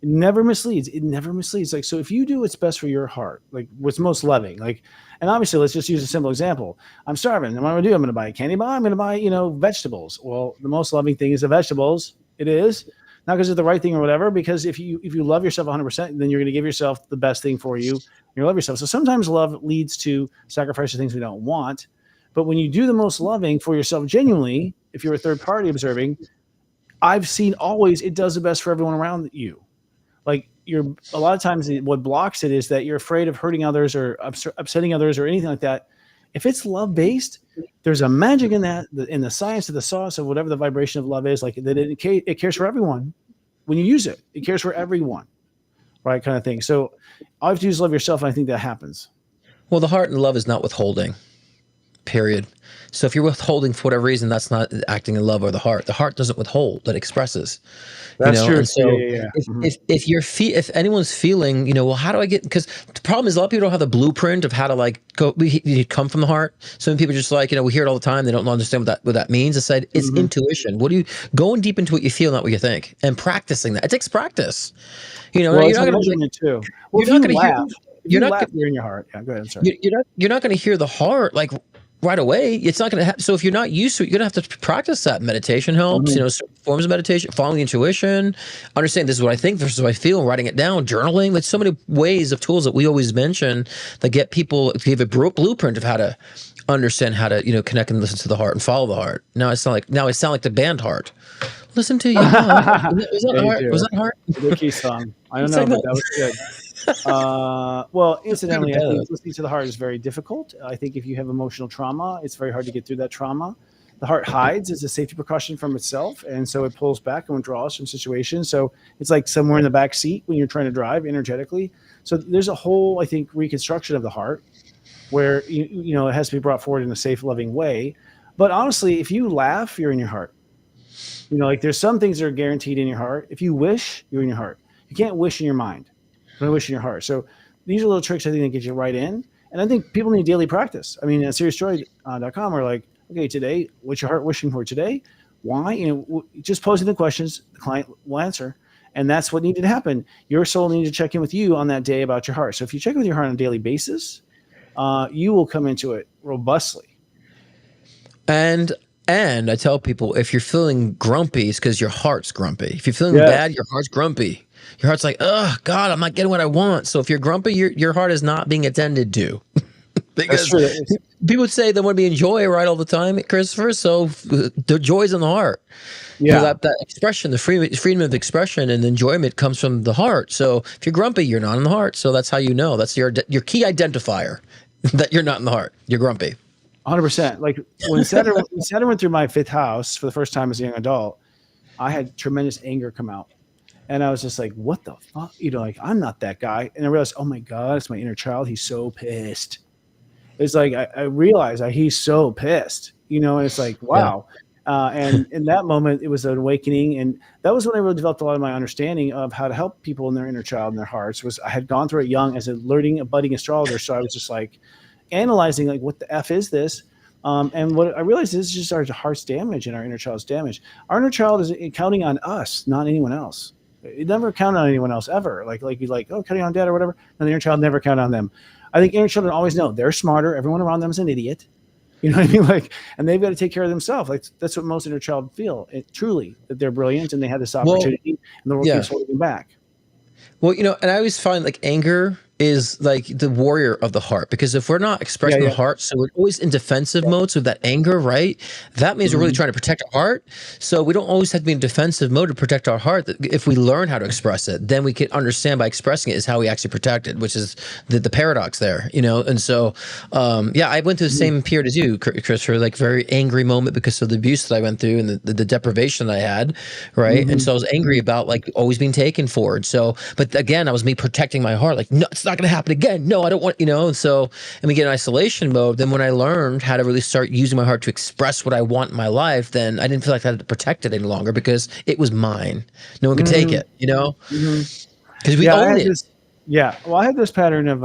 It never misleads. It never misleads. Like, so if you do what's best for your heart, like what's most loving, like, and obviously let's just use a simple example. I'm starving. And what am I going to do? I'm going to buy a candy bar. I'm going to buy, vegetables. Well, the most loving thing is the vegetables. It is not because it's the right thing or whatever, because if you love yourself 100%, then you're going to give yourself the best thing for you. You love yourself. So sometimes love leads to sacrifice of things we don't want. But when you do the most loving for yourself genuinely, if you're a third party observing, I've seen always it does the best for everyone around you. Like a lot of times what blocks it is that you're afraid of hurting others or upsetting others or anything like that. If it's love-based, there's a magic in that, in the science of the sauce of whatever the vibration of love is, like that it cares for everyone. When you use it, it cares for everyone, right? Kind of thing. So all you have to do is love yourself, and I think that happens. Well, the heart and love is not withholding, period. So if you're withholding for whatever reason, that's not acting in love or the heart. The heart doesn't withhold; it expresses. That's true. And so if anyone's feeling, well, how do I get? Because the problem is a lot of people don't have the blueprint of how to like go. You come from the heart. Some people just like we hear it all the time. They don't understand what that means. I said it's intuition. What do you going deep into what you feel, not what you think, and practicing that. It takes practice. You're not going to too. Well, you're not going to hear. You're in your heart. Yeah, go ahead. I'm sorry. You're not going to hear the heart like right away. It's not going to happen. So if you're not used to it, you're going to have to practice that. Meditation helps, certain forms of meditation, following intuition, understand this is what I think, this is what I feel, writing it down, journaling. There's so many ways of tools that we always mention that get people to give a blueprint of how to understand how to, connect and listen to the heart and follow the heart. Now I sound like the band Heart. Listen to you. Was that Heart? Was that Heart? The key song. I don't know, but that was good. Well, incidentally, I think listening to the heart is very difficult. I think if you have emotional trauma, it's very hard to get through that trauma. The heart hides as a safety precaution from itself, and so it pulls back and withdraws from situations. So it's like somewhere in the back seat when you're trying to drive energetically. So there's a whole, I think, reconstruction of the heart where it has to be brought forward in a safe, loving way. But honestly, if you laugh, you're in your heart. Like there's some things that are guaranteed in your heart. If you wish, you're in your heart. You can't wish in your mind. You can wish in your heart. So these are little tricks I think that get you right in. And I think people need daily practice. I mean, at SeriousJoy.com, we're like, okay, today, what's your heart wishing for today? Why? Just posing the questions, the client will answer. And that's what needed to happen. Your soul needed to check in with you on that day about your heart. So if you check in with your heart on a daily basis, you will come into it robustly. And I tell people, if you're feeling grumpy, it's because your heart's grumpy. If you're feeling bad, your heart's grumpy. Your heart's like, oh, God, I'm not getting what I want. So if you're grumpy, your heart is not being attended to. Because people would say they want to be in joy right all the time, Christopher. So the joy's in the heart. Yeah. That expression, the freedom of expression and enjoyment comes from the heart. So if you're grumpy, you're not in the heart. So that's how you know. That's your key identifier that you're not in the heart. You're grumpy. 100%. Like when Saturn went through my fifth house for the first time as a young adult, I had tremendous anger come out. And I was just like, what the fuck? I'm not that guy. And I realized, oh my God, it's my inner child. He's so pissed. It's like, I realized he's so pissed, and it's like, wow. And in that moment, it was an awakening. And that was when I really developed a lot of my understanding of how to help people in their inner child and their hearts. I had gone through it young as a budding astrologer. So I was just like analyzing, like, what the F is this? And what I realized is just our heart's damage and our inner child's damage. Our inner child is counting on us, not anyone else. It never count on anyone else ever. Like you counting on dad or whatever. And the inner child never count on them. I think inner children always know they're smarter. Everyone around them is an idiot. You know what I mean? Like, and they've got to take care of themselves. Like, that's what most inner child feel. Truly, that they're brilliant and they have this opportunity, and the world keeps holding them back. Well, and I always find like anger is like the warrior of the heart, because if we're not expressing the heart, so we're always in defensive mode. So that anger, right? That means we're really trying to protect our heart. So we don't always have to be in defensive mode to protect our heart. If we learn how to express it, then we can understand by expressing it is how we actually protect it, which is the paradox there, And so, I went through the same period as you, Christopher, like very angry moment because of the abuse that I went through and the deprivation that I had, right? And so I was angry about like always being taken for. And so, but again, I was me protecting my heart, like, no, it's not going to happen again. No, I don't want, and so, and we get in isolation mode. Then when I learned how to really start using my heart to express what I want in my life, then I didn't feel like I had to protect it any longer because it was mine. No one could take it, because we own it. Well, I had this pattern of,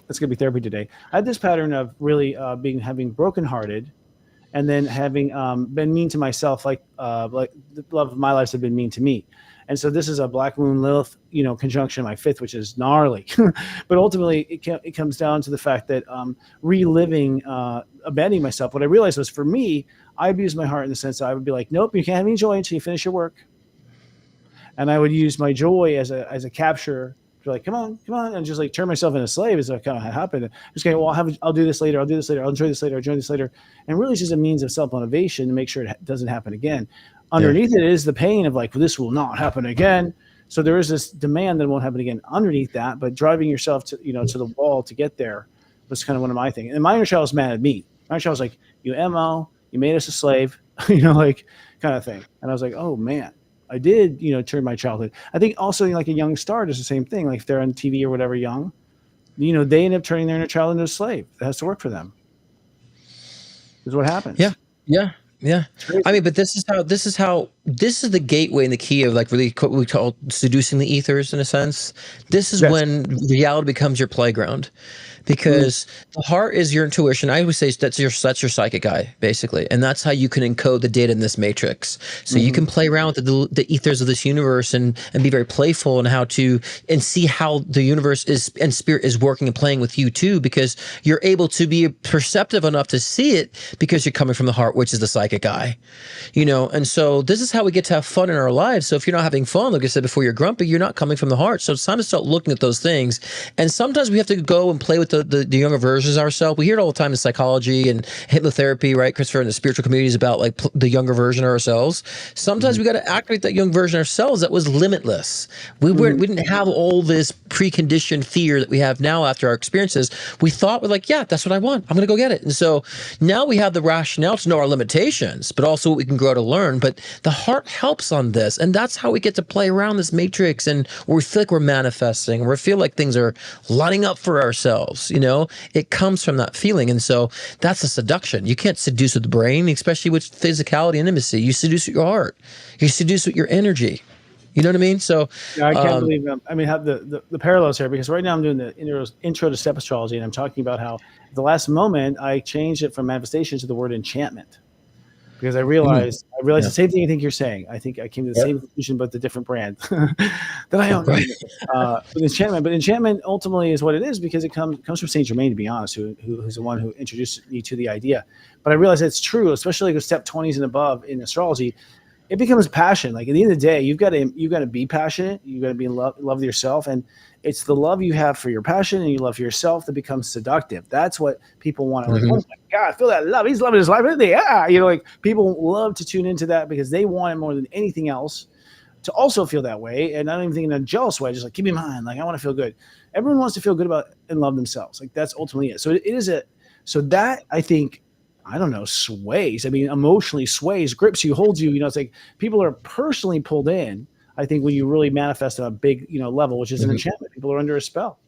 it's going to be therapy today. I had this pattern of really having brokenhearted, and then having been mean to myself, like the love of my life had been mean to me. And so this is a Black Moon Lilith, conjunction my 5th, which is gnarly. But ultimately, it comes down to the fact that reliving, abandoning myself. What I realized was, for me, I abused my heart in the sense that I would be like, nope, you can't have any joy until you finish your work. And I would use my joy as a capture to like, come on, and just like turn myself into a slave. Is what kind of happened. Just going, well, I'll do this later. I'll enjoy this later. And really, it's just a means of self-motivation to make sure it doesn't happen again. Underneath it is the pain of like, well, this will not happen again. So there is this demand that it won't happen again underneath that, but driving yourself to the wall to get there was kind of one of my things. And my inner child was mad at me. My inner child was like, you MO, you made us a slave, like kind of thing. And I was like, oh man, I did, turn my childhood. I think also like a young star does the same thing. Like if they're on TV or whatever young, they end up turning their inner child into a slave. That has to work for them. This is what happens. Yeah. I mean, but this is the gateway and the key of like really what we call seducing the ethers in a sense. This is when reality becomes your playground, because the heart is your intuition. I always say that's your psychic eye, basically. And that's how you can encode the data in this matrix. So you can play around with the ethers of this universe and be very playful and see how the universe is and spirit is working and playing with you too, because you're able to be perceptive enough to see it because you're coming from the heart, which is the psychic eye, and so this is how we get to have fun in our lives. So if you're not having fun, like I said before, you're grumpy, you're not coming from the heart. So it's time to start looking at those things. And sometimes we have to go and play with the younger versions of ourselves. We hear it all the time in psychology and hypnotherapy, right, Christopher, and the spiritual communities about like the younger version of ourselves. Sometimes we got to activate that young version of ourselves that was limitless. We didn't have all this preconditioned fear that we have now after our experiences. We thought we're like, yeah, that's what I want. I'm going to go get it. And so now we have the rationale to know our limitations, but also what we can grow to learn. But the heart helps on this. And that's how we get to play around this matrix, and where we feel like we're manifesting, where we feel like things are lining up for ourselves. It comes from that feeling. And so that's a seduction. You can't seduce with the brain, especially with physicality and intimacy. You seduce with your heart. You seduce with your energy. You know what I mean? So I can't believe have the parallels here, because right now I'm doing the intro to step astrology, and I'm talking about how at the last moment I changed it from manifestation to the word enchantment, because I realized the same thing I think you're saying. I think I came to the same conclusion, but the different brand that I own. With enchantment, but enchantment ultimately is what it is, because it comes from Saint Germain, to be honest, who's the one who introduced me to the idea. But I realized it's true, especially with step 20s and above in astrology. It becomes passion. Like at the end of the day, you've got to be passionate. You've got to be in love with yourself, and it's the love you have for your passion and you love for yourself that becomes seductive. That's what people want. Like, oh my God, I feel that love. He's loving his life, isn't he? Like people love to tune into that because they want it more than anything else to also feel that way. And I don't even think in a jealous way, just like, give me mine. Like I want to feel good. Everyone wants to feel good about and love themselves. Like that's ultimately it. So it is so that I think, I don't know, sways. I mean, emotionally sways, grips you, holds you. It's like people are personally pulled in. I think when you really manifest on a big, level, which is an enchantment, people are under a spell.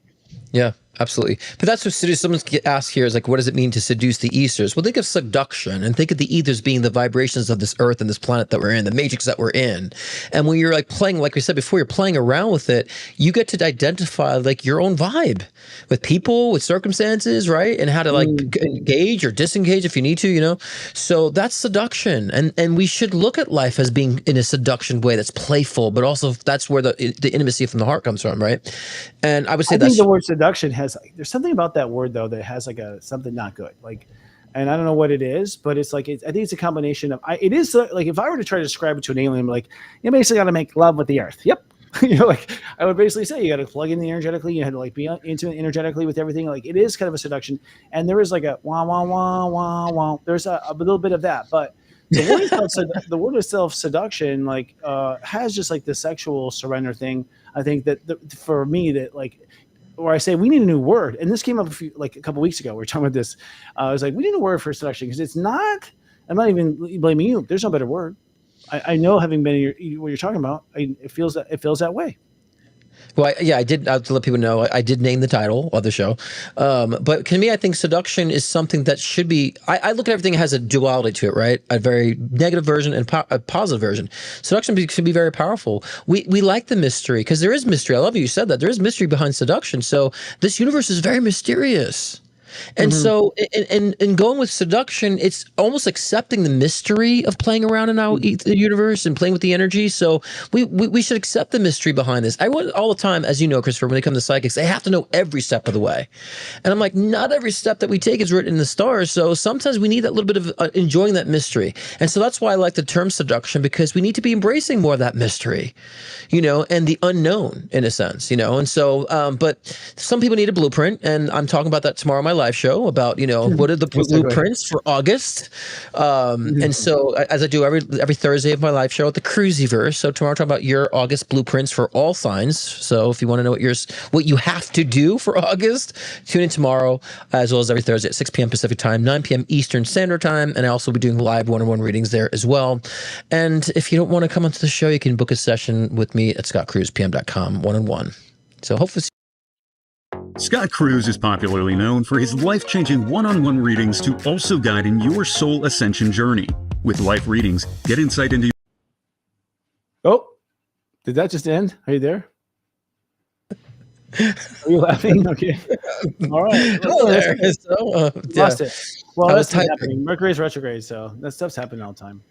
Yeah, absolutely. But that's what someone's asked here is like, what does it mean to seduce the ethers? Well, think of seduction and think of the ethers being the vibrations of this earth and this planet that we're in, the matrix that we're in. And when you're like playing, like we said before, you're playing around with it, you get to identify like your own vibe with people, with circumstances, right? And how to like engage or disengage if you need to, you know? So that's seduction. And we should look at life as being in a seduction way that's playful, but also that's where the intimacy from the heart comes from, right? And I would say think the word seduction there's something about that word though that has like something not good, like, and I don't know what it is, but it's like I think it's a combination of it is like if I were to try to describe it to an alien, I'm like, you basically got to make love with the earth. Yep. Like I would basically say you got to plug in the energetically, you had to like be into it energetically with everything. Like it is kind of a seduction, and there is like a wah wah wah wah wah. There's a little bit of that, but the word itself, seduction, like has just like the sexual surrender thing. I think that for me that like. Where I say we need a new word, and this came up a couple weeks ago. We were talking about this. I was like, we need a word for seduction because it's not. I'm not even blaming you. There's no better word. I know, having been in what you're talking about, it feels that way. Well, I did. I'll let people know I did name the title of the show, but to me, I think seduction is something that should be. I look at everything as a duality to it, right? A very negative version and a positive version. Seduction should be very powerful. We like the mystery because there is mystery. I love you said that there is mystery behind seduction. So this universe is very mysterious. And so in going with seduction, it's almost accepting the mystery of playing around in our the universe and playing with the energy. So we should accept the mystery behind this. I want all the time, as you know, Christopher, when they come to psychics, they have to know every step of the way. And I'm like, not every step that we take is written in the stars. So sometimes we need that little bit of enjoying that mystery. And so that's why I like the term seduction, because we need to be embracing more of that mystery, you know, and the unknown in a sense, you know. And so, but some people need a blueprint, and I'm talking about that tomorrow on my live show about, you know, what are the blueprints for August. And so as I do every Thursday of my live show at the Cruisyverse. So tomorrow I'm talking about your August blueprints for all signs. So if you want to know what you have to do for August, tune in tomorrow, as well as every Thursday at 6 p.m. Pacific time, 9 p.m. Eastern Standard Time. And I also be doing live one-on-one readings there as well. And if you don't want to come onto the show, you can book a session with me at scottcruzepm.com one-on-one. So hopefully. Scott Cruz is popularly known for his life-changing one-on-one readings to also guide in your soul ascension journey. With life readings, get insight into... Oh, did that just end? Are you there? Are you laughing? Okay. All right. Lost it. Well, that's happening. Mercury's retrograde, so that stuff's happening all the time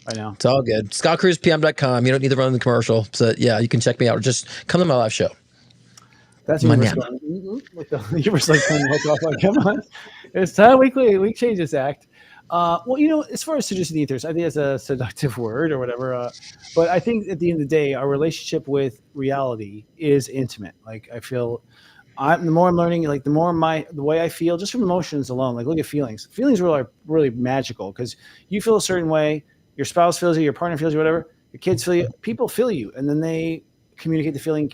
right now. It's all good. ScottCruzepm.com. You don't need to run the commercial. So yeah, you can check me out or just come to my live show. That's the universe like off, like, come on. It's time we change this act. Well, you know, as far as seducing the ethers, I think it's a seductive word or whatever. But I think at the end of the day, our relationship with reality is intimate. Like I feel, the more I'm learning, like the way I feel, just from emotions alone. Like look at feelings. Feelings are really magical because you feel a certain way, your spouse feels you, your partner feels you, whatever. Your kids feel you. People feel you, and then they communicate the feeling.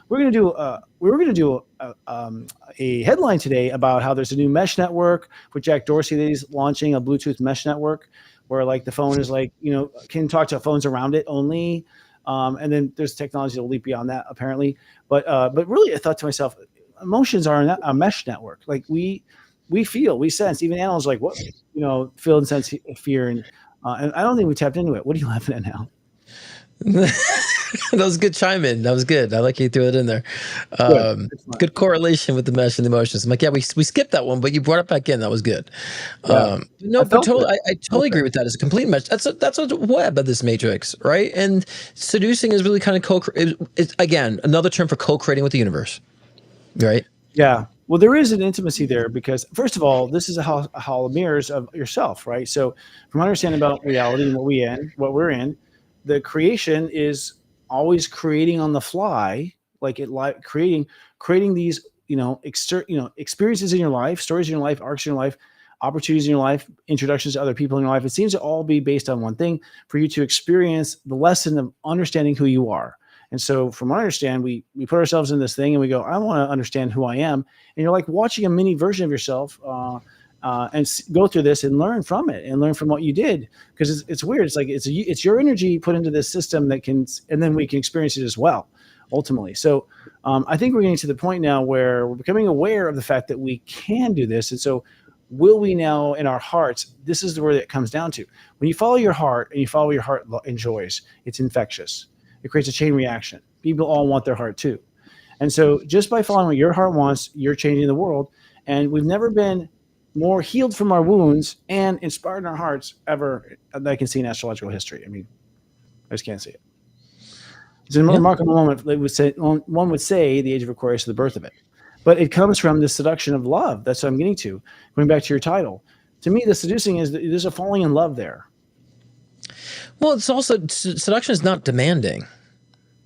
We're going to do a headline today about how there's a new mesh network with Jack Dorsey that he's launching, a Bluetooth mesh network where like the phone is like, you know, can talk to phones around it only. And then there's technology that will leap beyond that apparently. But really I thought to myself, emotions are a mesh network. Like we feel, we sense, even animals like what, you know, feel and sense fear. And I don't think we tapped into it. What are you laughing at now? That was a good chime in. That was good. I like you threw it in there. Good correlation with the mesh and the emotions. I'm like, yeah, we skipped that one, but you brought it back in. That was good. Yeah. I totally agree with that. It's a complete mesh. That's a web of this matrix, right? And seducing is really kind of it's again another term for co-creating with the universe, right? Yeah. Well, there is an intimacy there because, first of all, this is a hall of mirrors of yourself, right? So, from understanding about reality and what we're in, the creation is always creating on the fly, creating these, experiences in your life, stories in your life, arcs in your life, opportunities in your life, introductions to other people in your life. It seems to all be based on one thing, for you to experience the lesson of understanding who you are. And so from what I understand, we put ourselves in this thing and we go, I want to understand who I am. And you're like watching a mini version of yourself and go through this and learn from it and learn from what you did. Because it's weird. It's like it's your energy put into this system that can, and then we can experience it as well. ultimately. So I think we're getting to the point now where we're becoming aware of the fact that we can do this. And so will we now in our hearts, this is where it comes down to. When you follow your heart and you follow what your heart enjoys, it's infectious. It creates a chain reaction. People all want their heart too. And so just by following what your heart wants, you're changing the world. And we've never been more healed from our wounds and inspired in our hearts ever that I can see in astrological history. I mean, I just can't see it. It's a remarkable moment. One would say the age of Aquarius is the birth of it. But it comes from the seduction of love. That's what I'm getting to. Going back to your title. To me, the seducing is there's a falling in love there. Well, it's also, seduction is not demanding.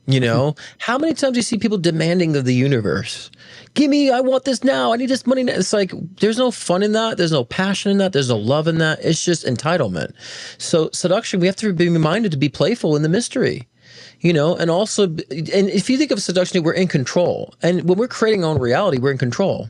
You know, how many times do you see people demanding of the universe? Give me, I want this now. I need this money now. It's like, there's no fun in that. There's no passion in that. There's no love in that. It's just entitlement. So seduction, we have to be reminded to be playful in the mystery. You know, and also, and if you think of seduction, we're in control. And when we're creating our own reality, we're in control,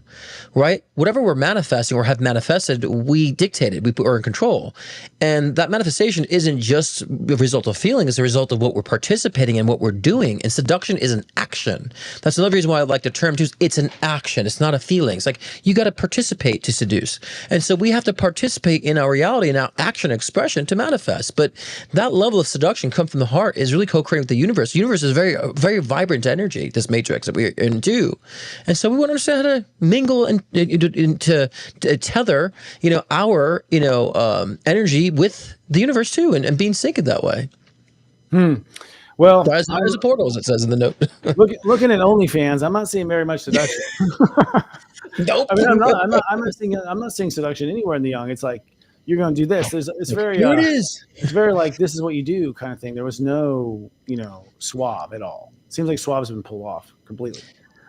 right? Whatever we're manifesting or have manifested, we dictated, we are in control. And that manifestation isn't just a result of feeling, it's a result of what we're participating in, what we're doing. And seduction is an action. That's another reason why I like the term too. It's an action. It's not a feeling. It's like, you got to participate to seduce. And so we have to participate in our reality and our action expression to manifest. But that level of seduction come from the heart is really co-creating with the universe. The universe is very, very vibrant energy, this matrix that we're into. And so we want to understand how to mingle and to tether, you know, our, you know, energy with the universe too, and being synced that way. Well, there's a portal, as it says in the note. looking at OnlyFans, I'm not seeing very much seduction. Nope. I mean, I'm not seeing seduction anywhere in the young. It's like, you're going to do this. It's very, here it is. It's very like, this is what you do kind of thing. There was no, you know, swab at all. It seems like swab's been pulled off completely.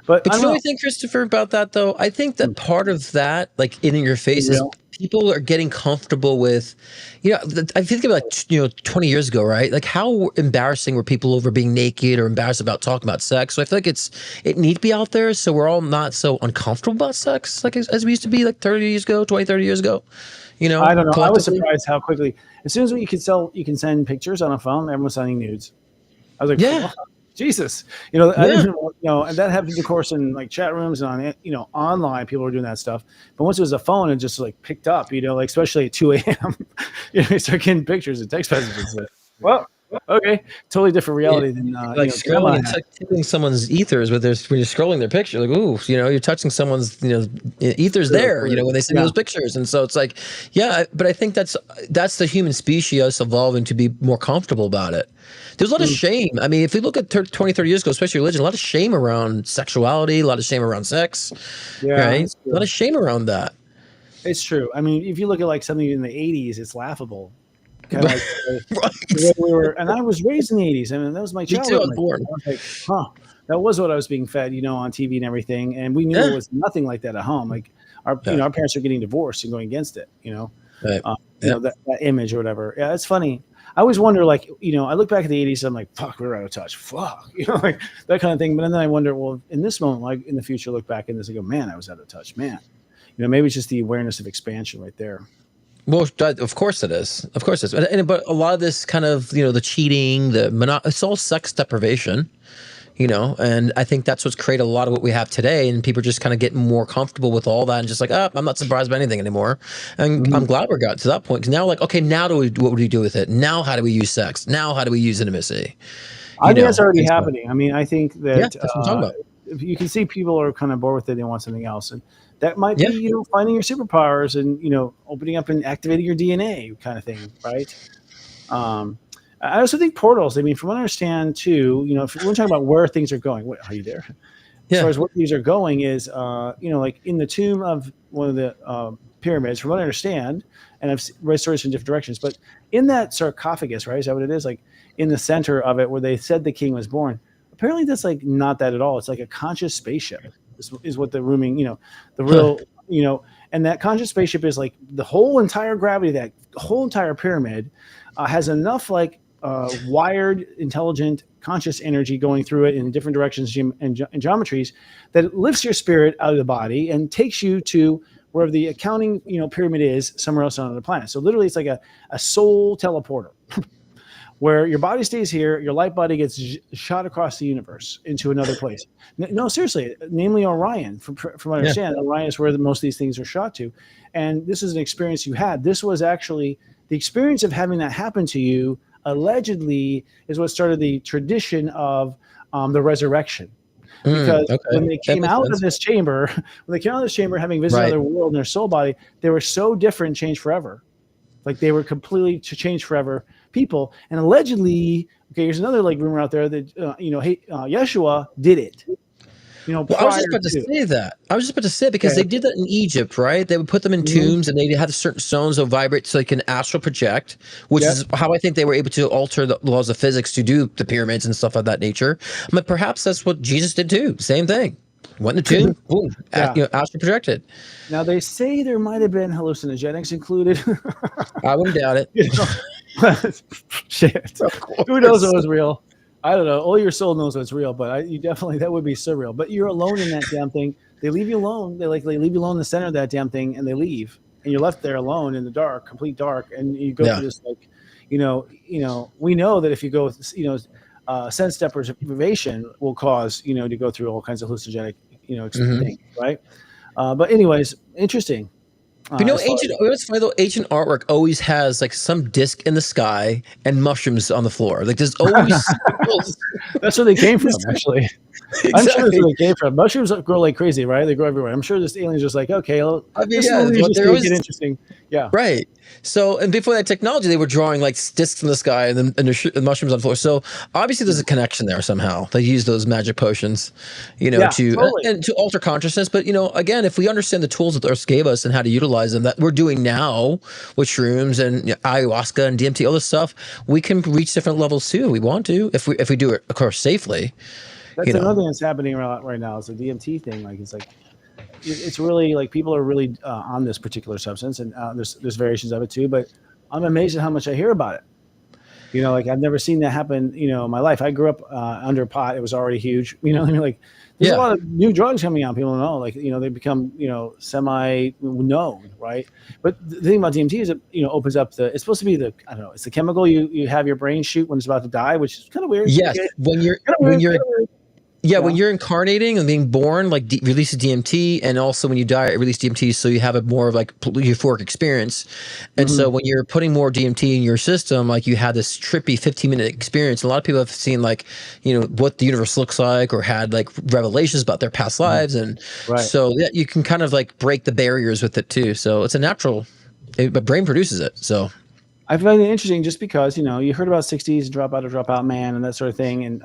But you know what I think, Christopher, about that though? I think that part of that, like in your face, is people are getting comfortable with, you know, I think about, like, you know, 20 years ago, right? Like how embarrassing were people over being naked or embarrassed about talking about sex? So I feel like it need to be out there. So we're all not so uncomfortable about sex, like as we used to be like 30 years ago, 20, 30 years ago. You know, I don't know. I was surprised how quickly, as soon as you can send pictures on a phone, everyone's sending nudes. I was like, yeah. Oh, Jesus, you know, I didn't, you know, and that happened, of course, in like chat rooms and on, you know, online, people were doing that stuff. But once it was a phone, it just like picked up, you know, like especially at 2 a.m., you know, you start getting pictures and text messages. Well, okay, totally different reality than like scrolling and touching someone's ethers when you're scrolling their picture, like, ooh, you know, you're touching someone's, you know, ethers there, you know, when they send those pictures. And so it's like, but I think that's the human species evolving to be more comfortable about it. There's a lot of shame. I mean, if we look at 20, 30 years ago, especially religion, a lot of shame around sexuality, a lot of shame around sex, right? A lot of shame around that. It's true. I mean, if you look at like something in the 80s, it's laughable. Kind of like the way we were, and I was raised in the 80s. I mean, that was my childhood. I was like, that was what I was being fed, you know, on TV and everything. And we knew it was nothing like that at home. Like our parents are getting divorced and going against it, you know, you know, that image or whatever. Yeah, it's funny. I always wonder, like, you know, I look back at the 80s, I'm like, fuck, we're out of touch. Fuck, you know, like that kind of thing. But then I wonder, well, in this moment, like in the future, look back in this and go, man, I was out of touch, man. You know, maybe it's just the awareness of expansion right there. Well, of course it is. Of course it is. But a lot of this kind of, you know, the cheating, it's all sex deprivation, you know, and I think that's what's created a lot of what we have today. And people are just kind of getting more comfortable with all that and just like, I'm not surprised by anything anymore. And I'm glad we got to that point, because now, like, okay, now what do we do with it? Now, how do we use sex? Now, how do we use intimacy? I think that's already happening. I mean, I think that that's what I'm talking about. You can see people are kind of bored with it. They want something else. And that might be, you know, finding your superpowers and, you know, opening up and activating your DNA kind of thing, right? I also think portals, I mean, from what I understand too, you know, if we're talking about where things are going, are you there? As far as where things are going is, you know, like in the tomb of one of the pyramids, from what I understand, and I've read stories in different directions, but in that sarcophagus, right? Is that what it is? Like in the center of it where they said the king was born, apparently that's like not that at all. It's like a conscious spaceship is what the rooming, you know, the real, you know, and that conscious spaceship is like the whole entire gravity, that whole entire pyramid has enough like wired, intelligent, conscious energy going through it in different directions and geometries that it lifts your spirit out of the body and takes you to wherever the accounting, you know, pyramid is somewhere else on the planet. So literally it's like a soul teleporter. where your body stays here, your light body gets shot across the universe into another place. No, seriously, namely Orion. From what I understand, Orion is where most of these things are shot to. And this is an experience you had. This was actually the experience of having that happen to you, allegedly, is what started the tradition of the resurrection. Because when they came out of this chamber, having visited another world in their soul body, they were so different, changed forever. Like they were completely changed forever people. And allegedly, here's another like rumor out there that Yeshua did it. I was just about to say that. I was just about to say because they did that in Egypt, right? They would put them in tombs and they had certain stones that vibrate so they can astral project, which is how I think they were able to alter the laws of physics to do the pyramids and stuff of that nature. But perhaps that's what Jesus did too. Same thing. Went in the tomb, boom, astral projected. Now they say there might have been hallucinogenics included. I wouldn't doubt it. Shit. Who knows what was real? I don't know. Only your soul knows what's real, but you definitely, that would be surreal. But you're alone in that damn thing. They leave you alone. They leave you alone in the center of that damn thing, and they leave, and you're left there alone in the dark, complete dark, and you go through this we know that if you go, sense deprivation will cause to go through all kinds of hallucinogenic things, right? But anyways, interesting. Ancient artwork always has like some disc in the sky and mushrooms on the floor. Like there's always that's where they came from, actually. Exactly. I'm sure that's where they came from. Mushrooms grow like crazy, right? They grow everywhere. I'm sure this alien's just like, okay, they're always interesting. Yeah. Right. So, and before that technology, they were drawing like discs in the sky and the mushrooms on the floor. So obviously there's a connection there somehow. They use those magic potions, to alter consciousness. But, again, if we understand the tools that the earth gave us and how to utilize them that we're doing now with shrooms and ayahuasca and DMT, all this stuff, we can reach different levels too. We want to, if we do it, of course, safely. That's another thing that's happening right now. Is the DMT thing. Like it's really like people are really on this particular substance, and there's variations of it too. But I'm amazed at how much I hear about it. I've never seen that happen. In my life, I grew up under pot. It was already huge. Like there's a lot of new drugs coming out. People don't know. Like they become semi known, right? But the thing about DMT is it opens up it's supposed to be it's the chemical you have your brain shoot when it's about to die, which is kind of weird. Yes, when you're incarnating and being born, like releases DMT, and also when you die, it releases DMT, so you have a more of like euphoric experience. And so when you're putting more DMT in your system, like you had this trippy 15-minute experience. A lot of people have seen like what the universe looks like, or had like revelations about their past lives, and so you can kind of like break the barriers with it too. So it's a natural, but brain produces it. So I find it interesting just because you heard about 60s dropout man and that sort of thing, and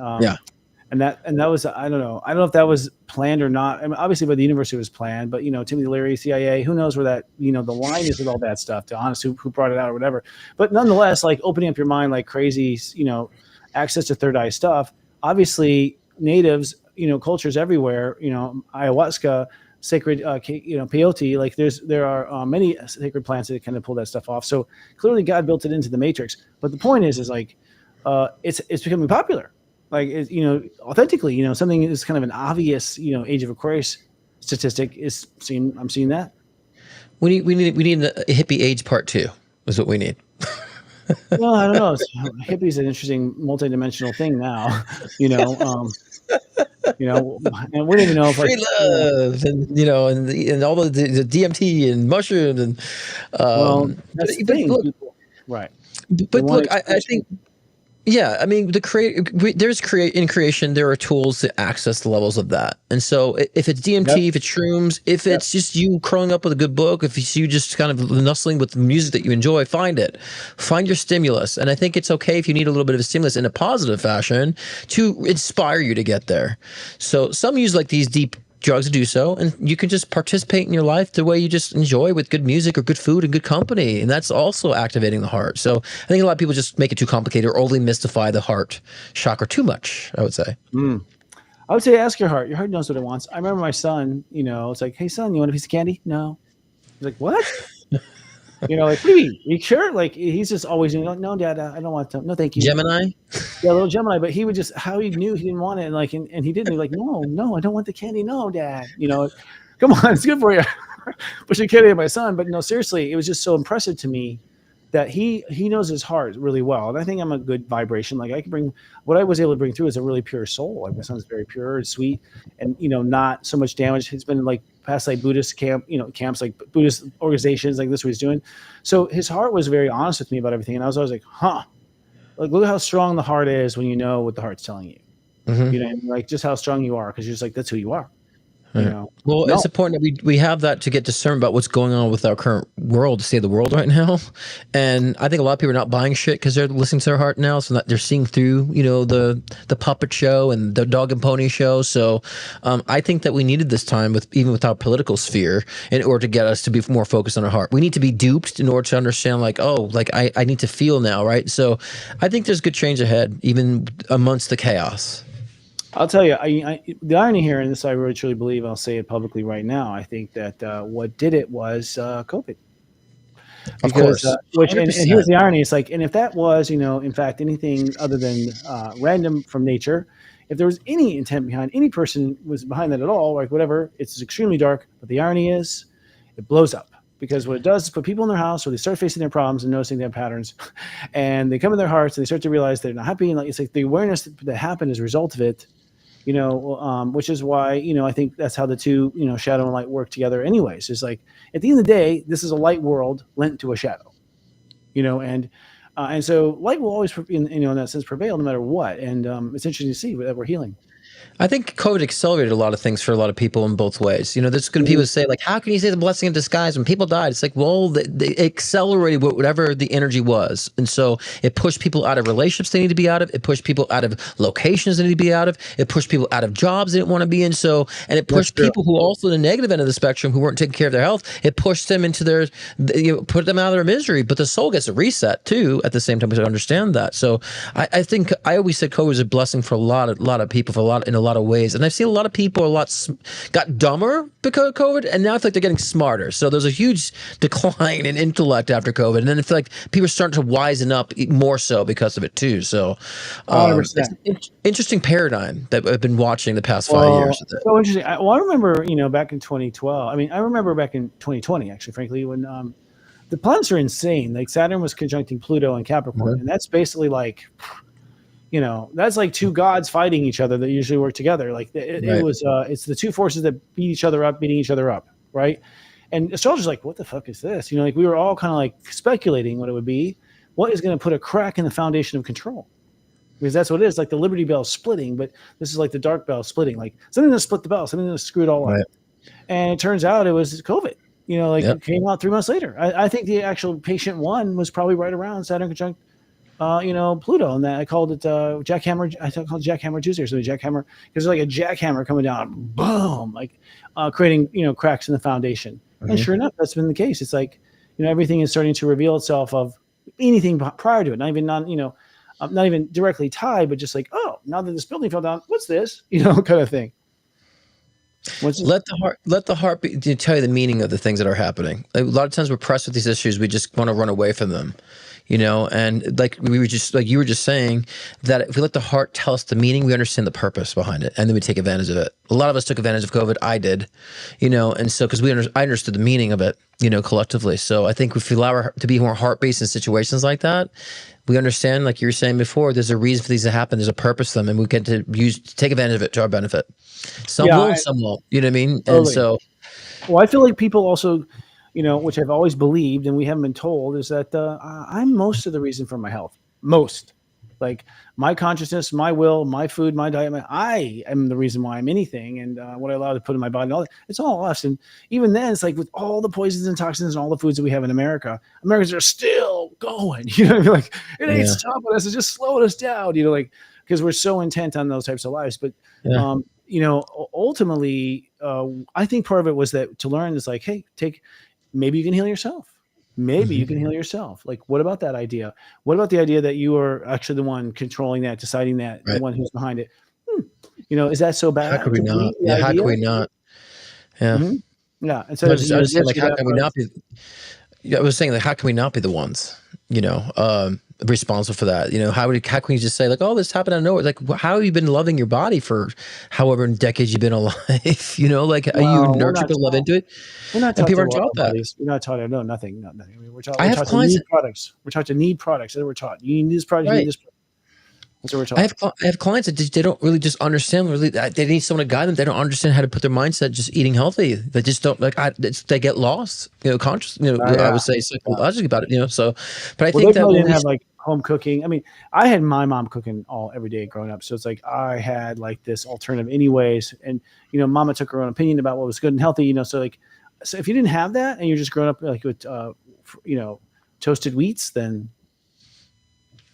And that was, I don't know if that was planned or not. I mean, obviously by the university it was planned, but Timothy Leary, CIA, who knows where that, the line is with all that stuff, to honest who brought it out or whatever. But nonetheless, like opening up your mind like crazy, access to third eye stuff. Obviously natives, cultures everywhere, ayahuasca, sacred, peyote, like there are many sacred plants that kind of pull that stuff off. So clearly God built it into the matrix. But the point is like, it's becoming popular. Like, authentically, something is kind of an obvious, age of Aquarius statistic I'm seeing that. We need a hippie age part 2 is what we need. Well, I don't know. Hippie's an interesting multidimensional thing now, and we don't even know if free love and all the DMT and mushrooms and that's the thing. Look, right. But look, I think. Yeah, I mean, in creation, there are tools to access the levels of that. And so if it's DMT, if it's shrooms, if it's just you curling up with a good book, if it's you just kind of nuzzling with the music that you enjoy, find it. Find your stimulus. And I think it's okay if you need a little bit of a stimulus in a positive fashion to inspire you to get there. So some use like these deep drugs to do so, and you can just participate in your life the way you just enjoy, with good music or good food and good company, and that's also activating the heart. So I think a lot of people just make it too complicated or overly mystify the heart chakra too much, I would say. I would say ask your heart. Your heart knows what it wants. I remember my son, it's like, hey son, you want a piece of candy? No. He's like, what? Like, you sure? Like, he's just always no, Dad, I don't want to. No, thank you. Gemini? Yeah, a little Gemini, but he would just, how he knew he didn't want it, and like, and he didn't. He's like, no, I don't want the candy. No, Dad. Come on, it's good for you. Pushing candy at my son, but no, seriously, it was just so impressive to me that he knows his heart really well. And I think I'm a good vibration. Like I can bring, what I was able to bring through is a really pure soul. Like my son's very pure and sweet and, not so much damage. He's been like past like Buddhist camps, like Buddhist organizations, like this is what he's doing. So his heart was very honest with me about everything. And I was always like, like, look how strong the heart is when you know what the heart's telling you. Like just how strong you are. Cause you're just like, that's who you are. Well, it's important that we have that to get discerned about what's going on with our current world, to save the world right now. And I think a lot of people are not buying shit because they're listening to their heart now, so that they're seeing through, the puppet show and the dog and pony show. So I think that we needed this time even with our political sphere in order to get us to be more focused on our heart. We need to be duped in order to understand, like, I need to feel now, right? So I think there's good change ahead, even amongst the chaos. I'll tell you, the irony here, and this I really truly believe, I'll say it publicly right now, I think that what did it was COVID. Of course. And here's the irony. It's like, and if that was, in fact, anything other than random from nature, if there was any intent behind, any person was behind that at all, like whatever, it's extremely dark. But the irony is it blows up. Because what it does is put people in their house where they start facing their problems and noticing their patterns, and they come in their hearts and they start to realize they're not happy. And it's like the awareness that happened as a result of it, which is why, I think that's how the two, shadow and light work together anyways. It's like, at the end of the day, this is a light world lent to a shadow, and so light will always, in that sense, prevail no matter what. And it's interesting to see that we're healing. I think COVID accelerated a lot of things for a lot of people in both ways. There's going to be people say, like, how can you say the blessing in disguise when people died? It's like, well, they accelerated whatever the energy was. And so it pushed people out of relationships they need to be out of. It pushed people out of locations they need to be out of. It pushed people out of jobs they didn't want to be in. And it pushed people who also the negative end of the spectrum who weren't taking care of their health. It pushed them into put them out of their misery. But the soul gets a reset too at the same time. We understand that. So I think I always said COVID was a blessing for a lot of people, in a lot of ways. And I've seen a lot of people got dumber because of COVID, and now I feel like they're getting smarter. So there's a huge decline in intellect after COVID. And then I feel like people are starting to wisen up more so because of it too. So it's an interesting paradigm that I've been watching the past 5 years. So interesting. I remember, back in 2012. I mean, I remember back in 2020, actually, frankly, when the planets are insane. Like Saturn was conjuncting Pluto and Capricorn, and that's basically like, that's like two gods fighting each other that usually work together. Like it was, it's the two forces that beating each other up, right? And astrologers like, what the fuck is this? Like we were all kind of like speculating what it would be. What is going to put a crack in the foundation of control? Because that's what it is. Like the Liberty Bell splitting, but this is like the Dark Bell splitting. Like something that split the bell, something that screwed it all up. And it turns out it was COVID. It came out 3 months later. I think the actual patient one was probably right around Saturn conjunct Pluto, and that I called it jackhammer. I called it jackhammer Tuesday or something. Jackhammer, because it's like a jackhammer coming down, boom, like creating cracks in the foundation. And sure enough, that's been the case. It's like everything is starting to reveal itself of anything prior to it, not even directly tied, but just like, oh, now that this building fell down, what's this? Kind of thing. Let the heart tell you the meaning of the things that are happening. Like, a lot of times we're pressed with these issues, we just want to run away from them. And like you were just saying, that if we let the heart tell us the meaning, we understand the purpose behind it, and then we take advantage of it. A lot of us took advantage of COVID. I did, and so because I understood the meaning of it, collectively. So I think if we allow our to be more heart-based in situations like that, we understand, like you were saying before, there's a reason for these to happen. There's a purpose to them, and we get to take advantage of it to our benefit. Some will, some won't. You know what I mean? Totally. And so, well, I feel like people also, which I've always believed, and we haven't been told, is that I'm most of the reason for my health. Most. Like my consciousness, my will, my food, my diet, I am the reason why I'm anything, and what I allow to put in my body, and all that, it's all us. And even then, it's like with all the poisons and toxins and all the foods that we have in America, Americans are still going. Like it ain't stopping us; it's just slowing us down. Because we're so intent on those types of lives. But ultimately, I think part of it was that to learn is like, hey, maybe you can heal yourself. Maybe you can heal yourself. Like, what about that idea? What about the idea that you are actually the one controlling that, deciding that, the one who's behind it? Is that so bad? How could we not? Yeah, how could we not? Yeah. Yeah. And so I was saying, like, how can we not be? I was saying, like, how can we not be the ones? responsible for that. You know, how can you just say like, oh, this happened out of nowhere? Like, how have you been loving your body for however many decades you've been alive? You know, like, are you nurtured to love into it? We're not and taught people to are taught that. We're not taught to know nothing. I mean, we're taught to need products. We're taught to need products. That's what we're taught. You need this product. You need this product. That's what we're taught. I have clients that they don't really just understand. Really, they need someone to guide them. They don't understand how to put their mindset just eating healthy. They just don't they get lost. You know, conscious. You know, I would say psychologically about it. You know, so. But I think that we didn't have like home cooking. I mean, I had my mom cooking every day growing up. So it's like I had like this alternative anyways. And, you know, mama took her own opinion about what was good and healthy, you know, so if you didn't have that and you're just growing up like with, you know, toasted wheats, then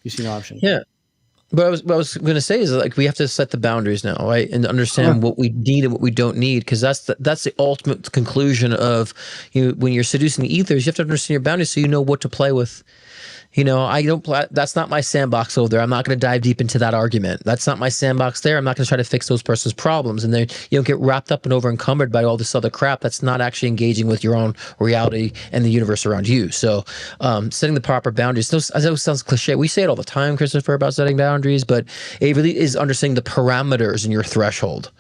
you see no option. Yeah. But what I was going to say is like, we have to set the boundaries now, right? And understand what we need and what we don't need. Because that's the ultimate conclusion of, you know, when you're seducing the ethers, you have to understand your boundaries so you know what to play with. You know, that's not my sandbox over there. I'm not going to dive deep into that argument. That's not my sandbox there. I'm not going to try to fix those person's problems. And then you don't get wrapped up and over encumbered by all this other crap that's not actually engaging with your own reality and the universe around you. So setting the proper boundaries, I know it sounds cliche. We say it all the time, Christopher, about setting boundaries, but it really is understanding the parameters in your threshold.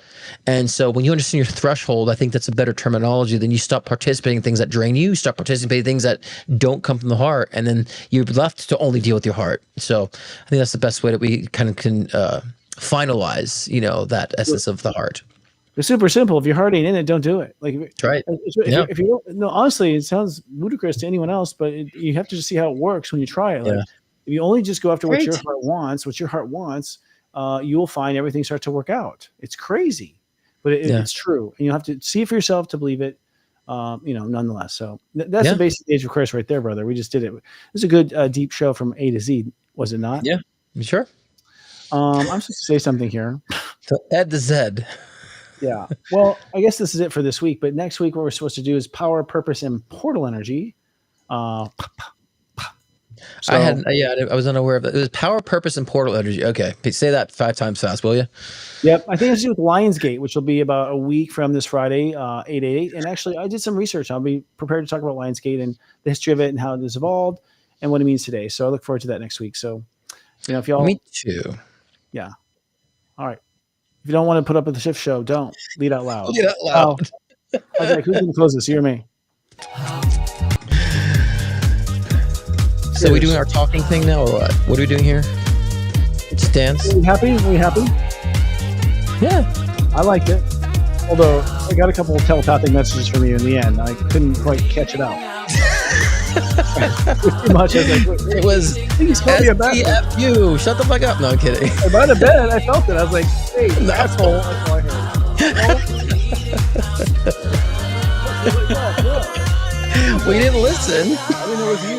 And so when you understand your threshold, I think that's a better terminology. Then you stop participating in things that drain you, stop participating in things that don't come from the heart, and then you're left to only deal with your heart. So I think that's the best way that we kind of can finalize, you know, that essence of the heart. It's super simple. If your heart ain't in it, don't do it. Like, that's right. If you don't, no, honestly, it sounds ludicrous to anyone else, but you have to just see how it works when you try it. Like, if you only just go after what your heart wants, you will find everything start to work out. It's crazy, but it's true. And you'll have to see it for yourself to believe it, you know, nonetheless. So that's the basic stage of Chris right there, brother. We just did it. It was a good deep show from A to Z, was it not? Yeah, sure. I'm supposed to say something here. So Ed to Zed. Yeah. Well, I guess this is it for this week, but next week what we're supposed to do is power, purpose, and portal energy. So, I was unaware of that. It was power, purpose, and portal energy. Okay. Say that 5 times fast, will you? Yep. I think it's with Lionsgate, which will be about a week from this Friday, 8/8. And actually, I did some research. I'll be prepared to talk about Lionsgate and the history of it and how it has evolved and what it means today. So I look forward to that next week. So, you know, if y'all. Me too. Yeah. All right. If you don't want to put up with the shift show, don't. Lead out loud. Lead out loud. I was like, who's going to close this? You or me? So are we doing our talking thing now or what? What are we doing here? Just dance? Are we happy? Yeah. I liked it. Although I got a couple of telepathic messages from you in the end. I couldn't quite catch it out. It was too much. It was STFU. Shut the fuck up. No, I'm kidding. By the bed, I felt it. I was like, hey, asshole. That's all I heard. We didn't listen. I didn't know it was you.